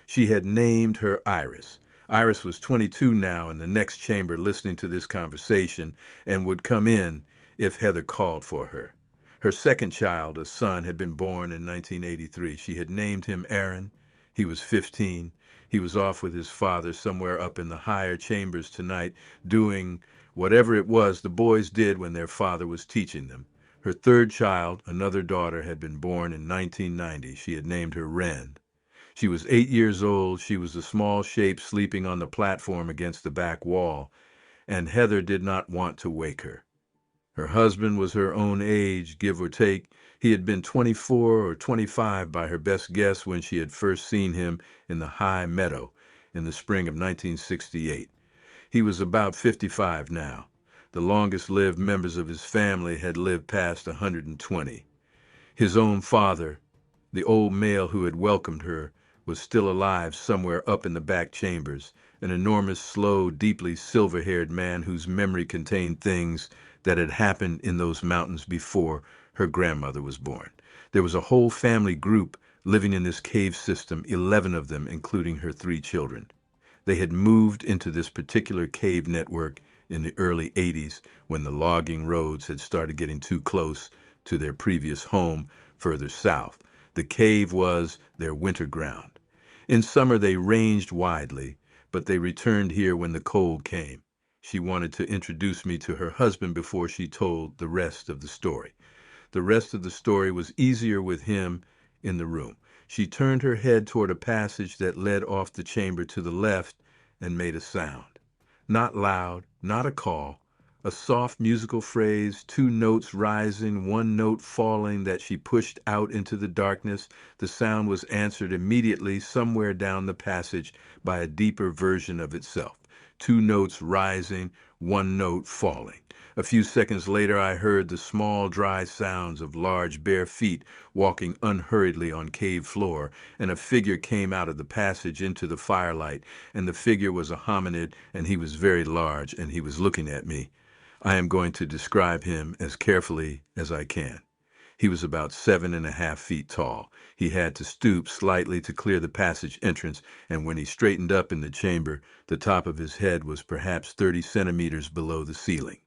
She had named her Iris. Iris was 22 now in the next chamber listening to this conversation and would come in if Heather called for her. Her second child, a son, had been born in 1983. She had named him Aaron. He was 15. He was off with his father somewhere up in the higher chambers tonight doing whatever it was the boys did when their father was teaching them. Her third child, another daughter, had been born in 1990. She had named her Wren. She was 8 years old. She was a small shape sleeping on the platform against the back wall, and Heather did not want to wake her. Her husband was her own age, give or take. He had been 24 or 25 by her best guess when she had first seen him in the high meadow in the spring of 1968. He was about 55 now. The longest-lived members of his family had lived past 120. His own father, the old male who had welcomed her, was still alive somewhere up in the back chambers, an enormous, slow, deeply silver-haired man whose memory contained things that had happened in those mountains before her grandmother was born. There was a whole family group living in this cave system, 11 of them, including her 3 children. They had moved into this particular cave network in the early 80s when the logging roads had started getting too close to their previous home further south. The cave was their winter ground. In summer they ranged widely, but they returned here when the cold came. She wanted to introduce me to her husband before she told the rest of the story. The rest of the story was easier with him in the room. She turned her head toward a passage that led off the chamber to the left and made a sound. Not loud, not a call, a soft musical phrase, 2 notes rising, 1 note falling that she pushed out into the darkness. The sound was answered immediately somewhere down the passage by a deeper version of itself. 2 notes rising, 1 note falling. A few seconds later, I heard the small, dry sounds of large, bare feet walking unhurriedly on cave floor, and a figure came out of the passage into the firelight, and the figure was a hominid, and he was very large, and he was looking at me. I am going to describe him as carefully as I can. He was about 7.5 feet tall. He had to stoop slightly to clear the passage entrance, and when he straightened up in the chamber, the top of his head was perhaps 30 centimeters below the ceiling.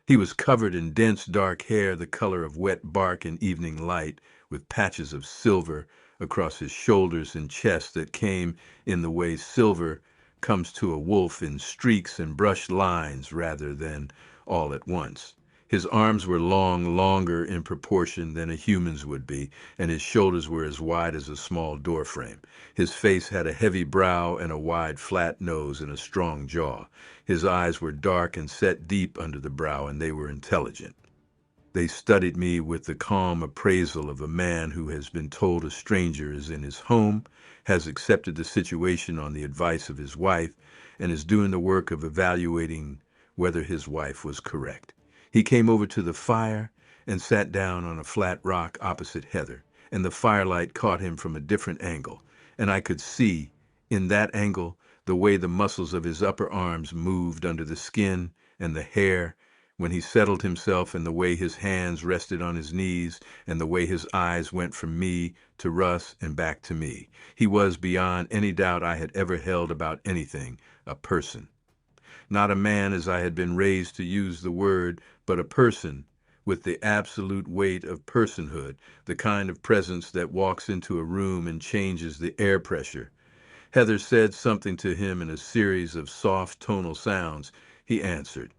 He was covered in dense dark hair the color of wet bark in evening light, with patches of silver across his shoulders and chest that came in the way silver comes to a wolf in streaks and brushed lines rather than all at once. His arms were long, longer in proportion than a human's would be, and his shoulders were as wide as a small doorframe. His face had a heavy brow and a wide, flat nose and a strong jaw. His eyes were dark and set deep under the brow, and they were intelligent. They studied me with the calm appraisal of a man who has been told a stranger is in his home, has accepted the situation on the advice of his wife, and is doing the work of evaluating whether his wife was correct. He came over to the fire and sat down on a flat rock opposite Heather, and the firelight caught him from a different angle, and I could see, in that angle, the way the muscles of his upper arms moved under the skin and the hair when he settled himself, and the way his hands rested on his knees, and the way his eyes went from me to Russ and back to me. He was, beyond any doubt I had ever held about anything, a person. Not a man as I had been raised to use the word, but a person with the absolute weight of personhood, the kind of presence that walks into a room and changes the air pressure. Heather said something to him in a series of soft tonal sounds. He answered.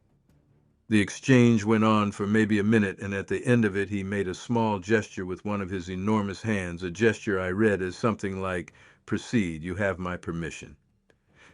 The exchange went on for maybe a minute, and at the end of it he made a small gesture with one of his enormous hands, a gesture I read as something like, "Proceed, you have my permission."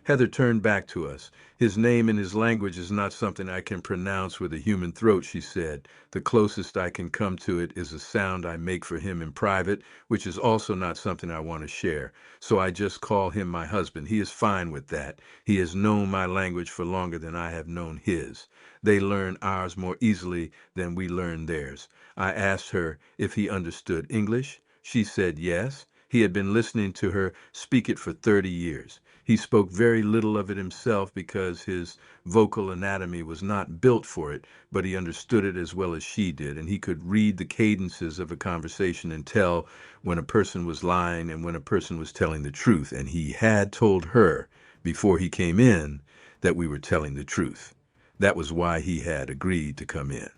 Heather turned back to us. "His name in his language is not something I can pronounce with a human throat," she said. "The closest I can come to it is a sound I make for him in private, which is also not something I want to share. So I just call him my husband. He is fine with that. He has known my language for longer than I have known his. They learn ours more easily than we learn theirs." I asked her if he understood English. She said yes. He had been listening to her speak it for 30 years. He spoke very little of it himself because his vocal anatomy was not built for it, but he understood it as well as she did, and he could read the cadences of a conversation and tell when a person was lying and when a person was telling the truth, and he had told her before he came in that we were telling the truth. That was why he had agreed to come in.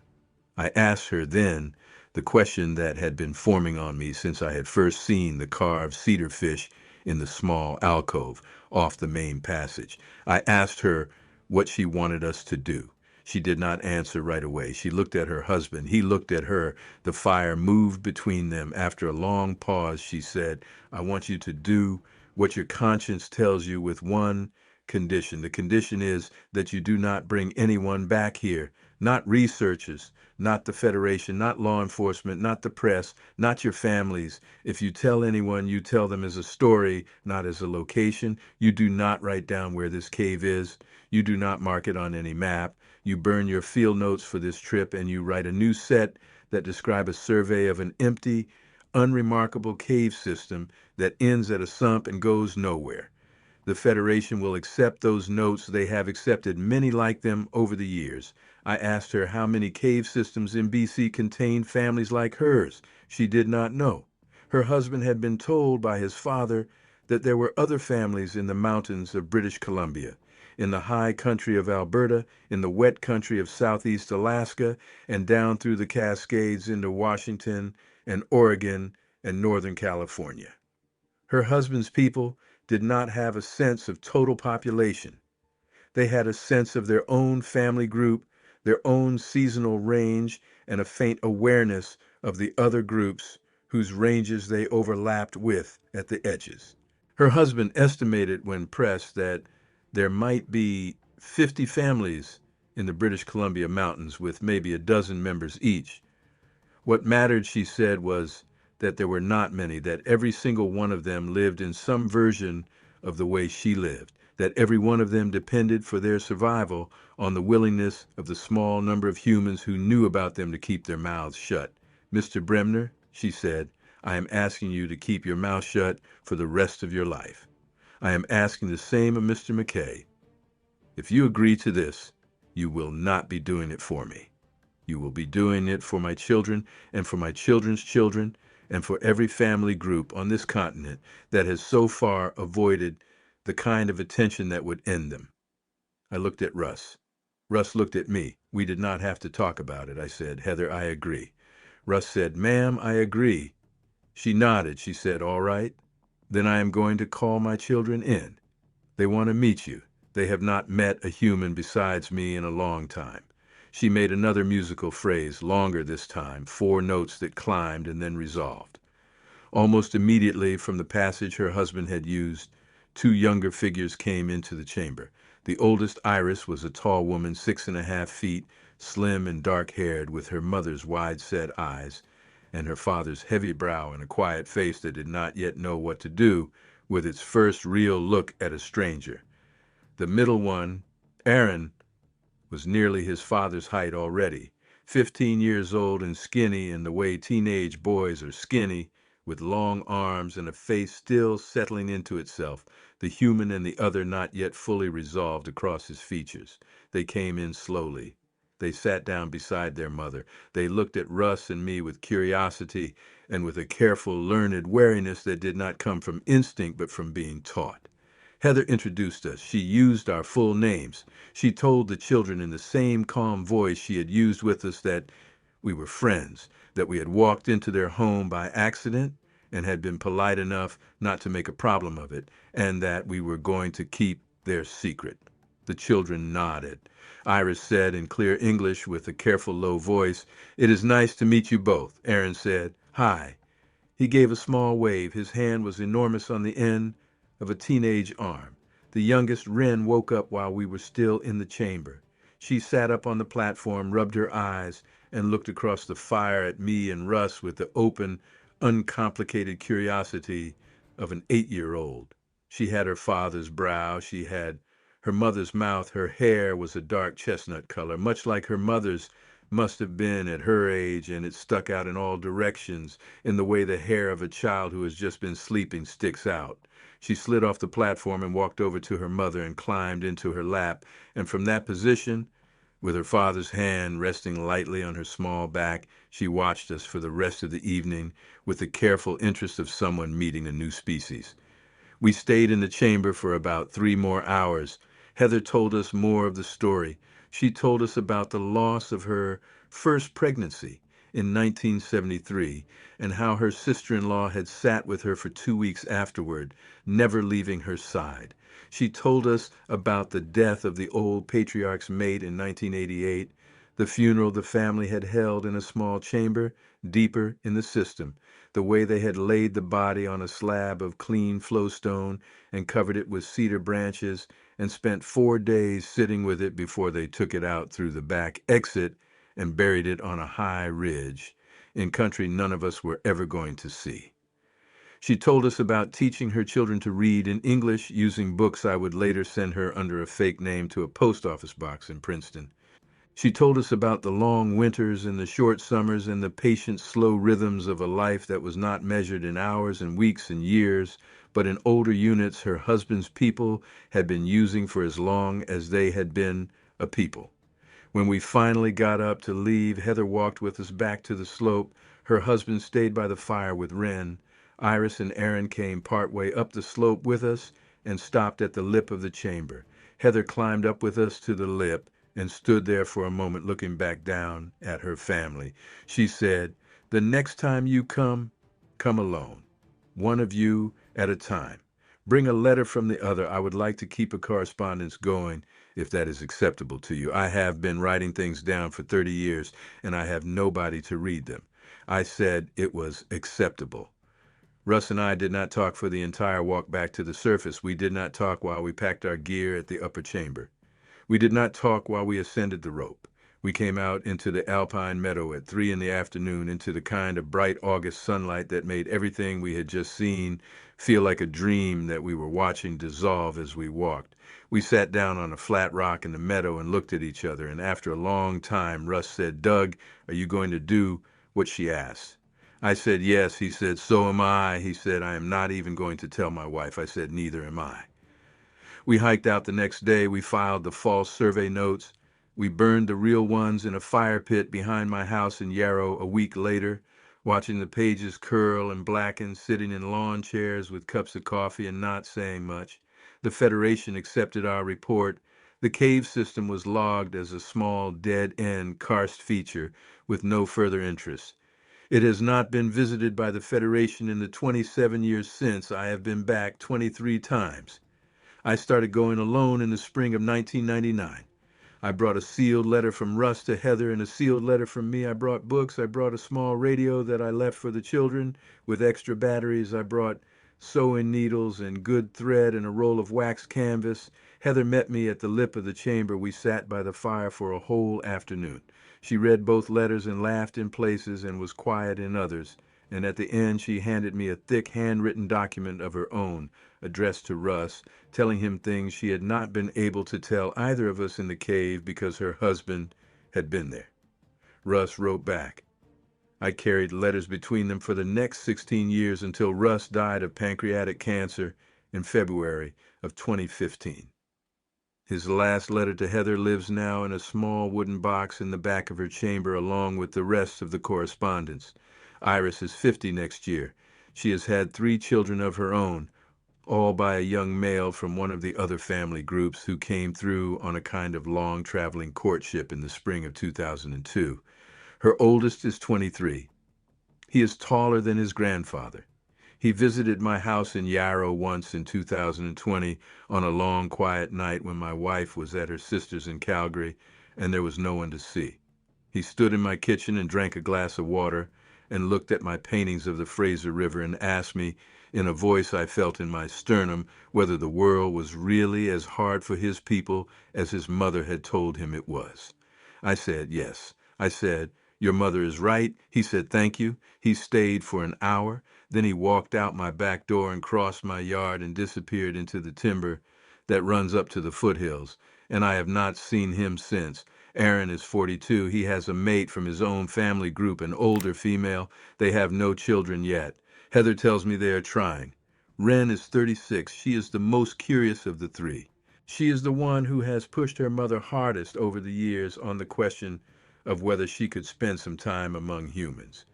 I asked her then the question that had been forming on me since I had first seen the carved cedar fish in the small alcove off the main passage. I asked her what she wanted us to do. She did not answer right away. She looked at her husband. He looked at her. The fire moved between them. After a long pause, she said, "I want you to do what your conscience tells you with one condition. The condition is that you do not bring anyone back here, not researchers, not the Federation, not law enforcement, not the press, not your families. If you tell anyone, you tell them as a story, not as a location. You do not write down where this cave is. You do not mark it on any map. You burn your field notes for this trip, and you write a new set that describe a survey of an empty, unremarkable cave system that ends at a sump and goes nowhere. The Federation will accept those notes. They have accepted many like them over the years." I asked her how many cave systems in BC contained families like hers. She did not know. Her husband had been told by his father that there were other families in the mountains of British Columbia, in the high country of Alberta, in the wet country of southeast Alaska, and down through the Cascades into Washington and Oregon and Northern California. Her husband's people did not have a sense of total population. They had a sense of their own family group, their own seasonal range, and a faint awareness of the other groups whose ranges they overlapped with at the edges. Her husband estimated when pressed that there might be 50 families in the British Columbia mountains with maybe a dozen members each. What mattered, she said, was that there were not many, that every single one of them lived in some version of the way she lived, that every one of them depended for their survival on the willingness of the small number of humans who knew about them to keep their mouths shut. "Mr. Bremner," she said, "I am asking you to keep your mouth shut for the rest of your life. I am asking the same of Mr. McKay. If you agree to this, You will not be doing it for me. You will be doing it for my children and for my children's children and for every family group on this continent that has so far avoided the kind of attention that would end them. I looked at Russ. Russ looked at me. We did not have to talk about it, I said. Heather, I agree. Russ said, ma'am, I agree. She nodded. She said, all right. Then I am going to call my children in. They want to meet you. They have not met a human besides me in a long time. She made another musical phrase, longer this time, 4 notes that climbed and then resolved. Almost immediately from the passage her husband had used, 2 younger figures came into the chamber. The oldest, Iris, was a tall woman, 6.5 feet, slim and dark-haired, with her mother's wide-set eyes, and her father's heavy brow and a quiet face that did not yet know what to do with its first real look at a stranger. The middle one, Aaron, was nearly his father's height already, 15 years old and skinny in the way teenage boys are skinny, with long arms and a face still settling into itself, the human and the other not yet fully resolved across his features. They came in slowly. They sat down beside their mother. They looked at Russ and me with curiosity and with a careful, learned wariness that did not come from instinct but from being taught. Heather introduced us. She used our full names. She told the children in the same calm voice she had used with us that we were friends, that we had walked into their home by accident and had been polite enough not to make a problem of it, and that we were going to keep their secret. The children nodded. Iris said in clear English with a careful low voice, "It is nice to meet you both." Aaron said, "Hi." He gave a small wave. His hand was enormous on the end of a teenage arm. The youngest, Wren, woke up while we were still in the chamber. She sat up on the platform, rubbed her eyes, and looked across the fire at me and Russ with the open, uncomplicated curiosity of an 8-year-old. She had her father's brow. She had her mother's mouth. Her hair was a dark chestnut color, much like her mother's must have been at her age, and it stuck out in all directions in the way the hair of a child who has just been sleeping sticks out. She slid off the platform and walked over to her mother and climbed into her lap, and from that position, with her father's hand resting lightly on her small back, she watched us for the rest of the evening with the careful interest of someone meeting a new species. We stayed in the chamber for about 3 more hours. Heather told us more of the story. She told us about the loss of her first pregnancy in 1973 and how her sister-in-law had sat with her for 2 weeks afterward, never leaving her side. She told us about the death of the old patriarch's mate in 1988, the funeral the family had held in a small chamber deeper in the system, the way they had laid the body on a slab of clean flowstone and covered it with cedar branches and spent 4 days sitting with it before they took it out through the back exit and buried it on a high ridge in country none of us were ever going to see. She told us about teaching her children to read in English using books I would later send her under a fake name to a post office box in Princeton. She told us about the long winters and the short summers and the patient, slow rhythms of a life that was not measured in hours and weeks and years, but in older units her husband's people had been using for as long as they had been a people. When we finally got up to leave, Heather walked with us back to the slope. Her husband stayed by the fire with Wren. Iris and Aaron came partway up the slope with us and stopped at the lip of the chamber. Heather climbed up with us to the lip and stood there for a moment looking back down at her family. She said, "The next time you come, come alone. One of you at a time. Bring a letter from the other. I would like to keep a correspondence going, if that is acceptable to you. I have been writing things down for 30 years, and I have nobody to read them." I said it was acceptable. Russ and I did not talk for the entire walk back to the surface. We did not talk while we packed our gear at the upper chamber. We did not talk while we ascended the rope. We came out into the alpine meadow at 3 in the afternoon, into the kind of bright August sunlight that made everything we had just seen feel like a dream that we were watching dissolve as we walked. We sat down on a flat rock in the meadow and looked at each other, and after a long time, Russ said, "Doug, are you going to do what she asked?" I said, "Yes." He said, "So am I." He said, "I am not even going to tell my wife." I said, "Neither am I." We hiked out the next day. We filed the false survey notes. We burned the real ones in a fire pit behind my house in Yarrow a week later, watching the pages curl and blacken, sitting in lawn chairs with cups of coffee and not saying much. The Federation accepted our report. The cave system was logged as a small dead-end karst feature with no further interest. It has not been visited by the Federation in the 27 years since. I have been back 23 times. I started going alone in the spring of 1999. I brought a sealed letter from Russ to Heather and a sealed letter from me. I brought books. I brought a small radio that I left for the children with extra batteries. I brought sewing needles and good thread and a roll of wax canvas. Heather met me at the lip of the chamber. We sat by the fire for a whole afternoon. She read both letters and laughed in places and was quiet in others. And at the end, she handed me a thick handwritten document of her own, addressed to Russ, telling him things she had not been able to tell either of us in the cave because her husband had been there. Russ wrote back. I carried letters between them for the next 16 years until Russ died of pancreatic cancer in February of 2015. His last letter to Heather lives now in a small wooden box in the back of her chamber along with the rest of the correspondence. Iris is 50 next year. She has had 3 children of her own, all by a young male from one of the other family groups who came through on a kind of long-traveling courtship in the spring of 2002. Her oldest is 23. He is taller than his grandfather. He visited my house in Yarrow once in 2020 on a long, quiet night when my wife was at her sister's in Calgary and there was no one to see. He stood in my kitchen and drank a glass of water and looked at my paintings of the Fraser River and asked me, in a voice I felt in my sternum, whether the world was really as hard for his people as his mother had told him it was. I said, yes. I said, your mother is right. He said, thank you. He stayed for an hour. Then he walked out my back door and crossed my yard and disappeared into the timber that runs up to the foothills. And I have not seen him since. Aaron is 42. He has a mate from his own family group, an older female. They have no children yet. Heather tells me they are trying. Wren is 36. She is the most curious of the 3. She is the one who has pushed her mother hardest over the years on the question of whether she could spend some time among humans.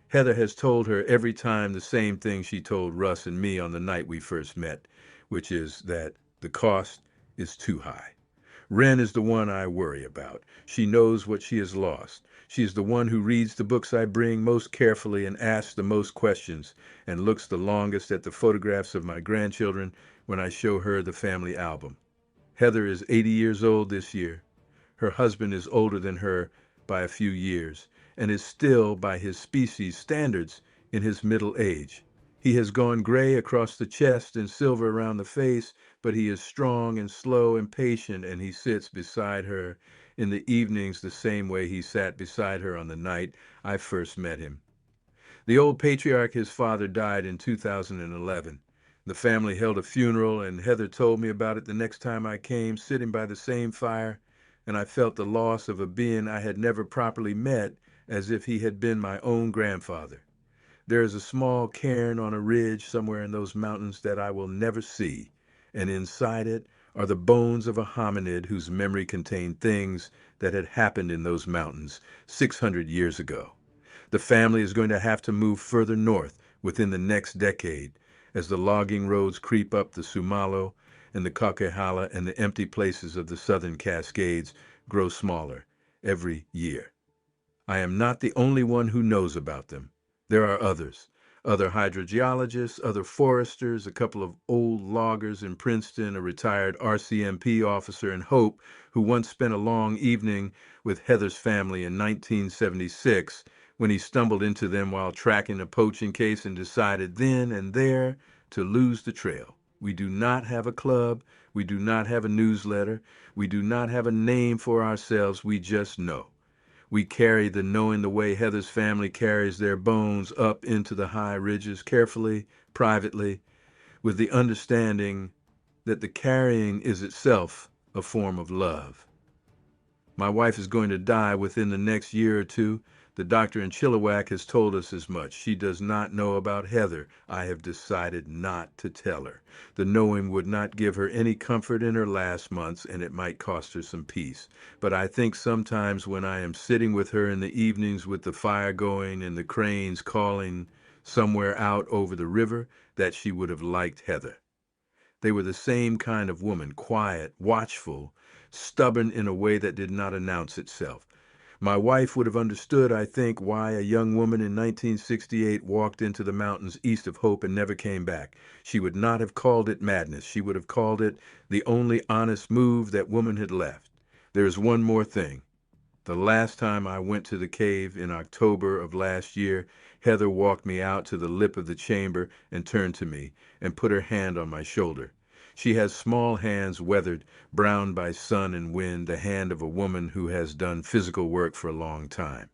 Heather has told her every time the same thing she told Russ and me on the night we first met, which is that the cost is too high. Wren is the one I worry about. She knows what she has lost. She is the one who reads the books I bring most carefully and asks the most questions and looks the longest at the photographs of my grandchildren when I show her the family album. Heather is 80 years old this year. Her husband is older than her by a few years and is still, by his species standards, in his middle age. He has gone gray across the chest and silver around the face, but he is strong and slow and patient, and he sits beside her in the evenings the same way he sat beside her on the night I first met him. The old patriarch, his father, died in 2011. The family held a funeral, and Heather told me about it the next time I came, sitting by the same fire, and I felt the loss of a being I had never properly met, as if he had been my own grandfather. There is a small cairn on a ridge somewhere in those mountains that I will never see, and inside it are the bones of a hominid whose memory contained things that had happened in those mountains 600 years ago. The family is going to have to move further north within the next decade as the logging roads creep up the Sumalo and the Coquihalla, and the empty places of the southern Cascades grow smaller every year. I am not the only one who knows about them. There are others, other hydrogeologists, other foresters, a couple of old loggers in Princeton, a retired RCMP officer in Hope who once spent a long evening with Heather's family in 1976 when he stumbled into them while tracking a poaching case and decided then and there to lose the trail. We do not have a club. We do not have a newsletter. We do not have a name for ourselves. We just know. We carry the knowing the way Heather's family carries their bones up into the high ridges, carefully, privately, with the understanding that the carrying is itself a form of love. My wife is going to die within the next year or two. The doctor in Chilliwack has told us as much. She does not know about Heather. I have decided not to tell her. The knowing would not give her any comfort in her last months, and it might cost her some peace. But I think sometimes when I am sitting with her in the evenings with the fire going and the cranes calling somewhere out over the river, that she would have liked Heather. They were the same kind of woman, quiet, watchful, stubborn in a way that did not announce itself. My wife would have understood, I think, why a young woman in 1968 walked into the mountains east of Hope and never came back. She would not have called it madness. She would have called it the only honest move that woman had left. There is one more thing. The last time I went to the cave in October of last year, Heather walked me out to the lip of the chamber and turned to me and put her hand on my shoulder. She has small hands, weathered, browned by sun and wind, the hand of a woman who has done physical work for a long time.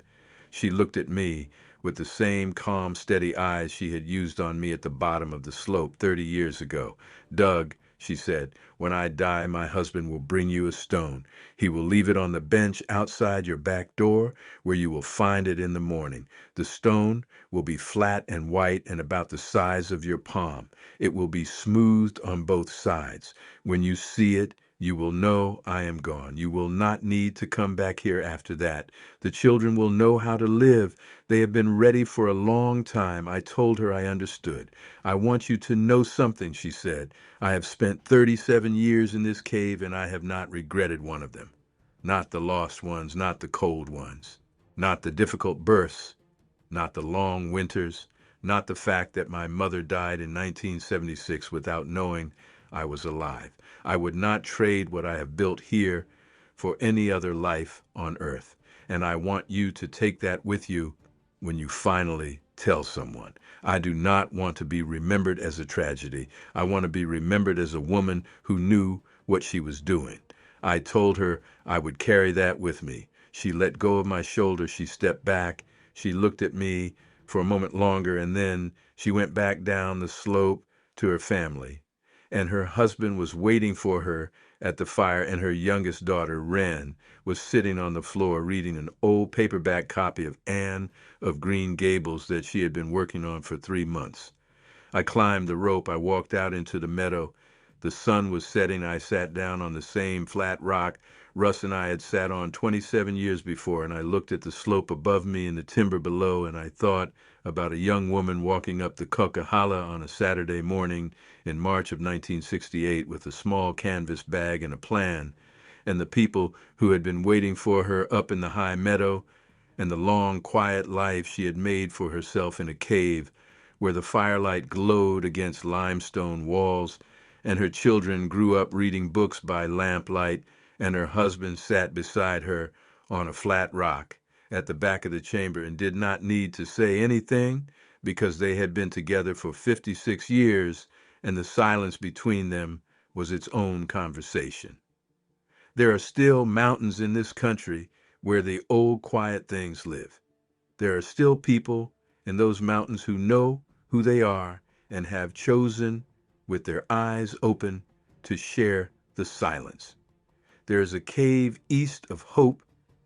She looked at me with the same calm, steady eyes she had used on me at the bottom of the slope 30 years ago. "Doug," she said, "when I die, my husband will bring you a stone. He will leave it on the bench outside your back door, where you will find it in the morning. The stone will be flat and white and about the size of your palm. It will be smoothed on both sides. When you see it, you will know I am gone. You will not need to come back here after that. The children will know how to live. They have been ready for a long time." I told her I understood. "I want you to know something," she said. "I have spent 37 years in this cave, and I have not regretted one of them. Not the lost ones, not the cold ones, not the difficult births, not the long winters, not the fact that my mother died in 1976 without knowing I was alive. I would not trade what I have built here for any other life on earth. And I want you to take that with you when you finally tell someone. I do not want to be remembered as a tragedy. I want to be remembered as a woman who knew what she was doing." I told her I would carry that with me. She let go of my shoulder. She stepped back. She looked at me for a moment longer, and then she went back down the slope to her family. And her husband was waiting for her at the fire, and her youngest daughter, Wren, was sitting on the floor reading an old paperback copy of Anne of Green Gables that she had been working on for 3 months. I climbed the rope. I walked out into the meadow. The sun was setting. I sat down on the same flat rock Russ and I had sat on 27 years before, and I looked at the slope above me and the timber below, and I thought about a young woman walking up the Coquihalla on a Saturday morning in March of 1968 with a small canvas bag and a plan, and the people who had been waiting for her up in the high meadow, and the long, quiet life she had made for herself in a cave where the firelight glowed against limestone walls, and her children grew up reading books by lamplight, and her husband sat beside her on a flat rock at the back of the chamber and did not need to say anything because they had been together for 56 years, and the silence between them was its own conversation. There are still mountains in this country where the old quiet things live. There are still people in those mountains who know who they are and have chosen, with their eyes open, to share the silence. There is a cave east of Hope,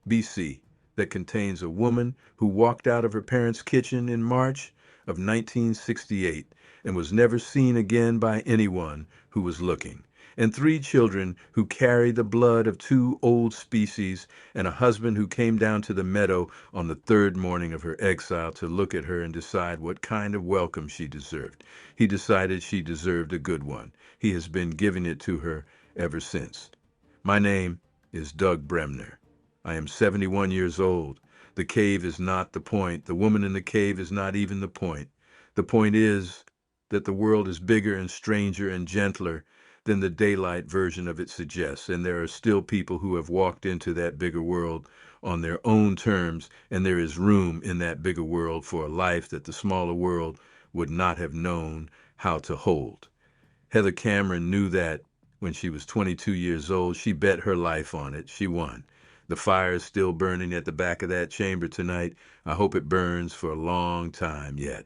BC, that contains a woman who walked out of her parents' kitchen in March of 1968 and was never seen again by anyone who was looking, and 3 children who carry the blood of 2 old species, and a husband who came down to the meadow on the 3rd morning of her exile to look at her and decide what kind of welcome she deserved. He decided she deserved a good one. He has been giving it to her ever since. My name is Doug Bremner. I am 71 years old. The cave is not the point. The woman in the cave is not even the point. The point is that the world is bigger and stranger and gentler than the daylight version of it suggests, and there are still people who have walked into that bigger world on their own terms, and there is room in that bigger world for a life that the smaller world would not have known how to hold. Heather Cameron knew that when she was 22 years old. She bet her life on it. She won. The fire is still burning at the back of that chamber tonight. I hope it burns for a long time yet.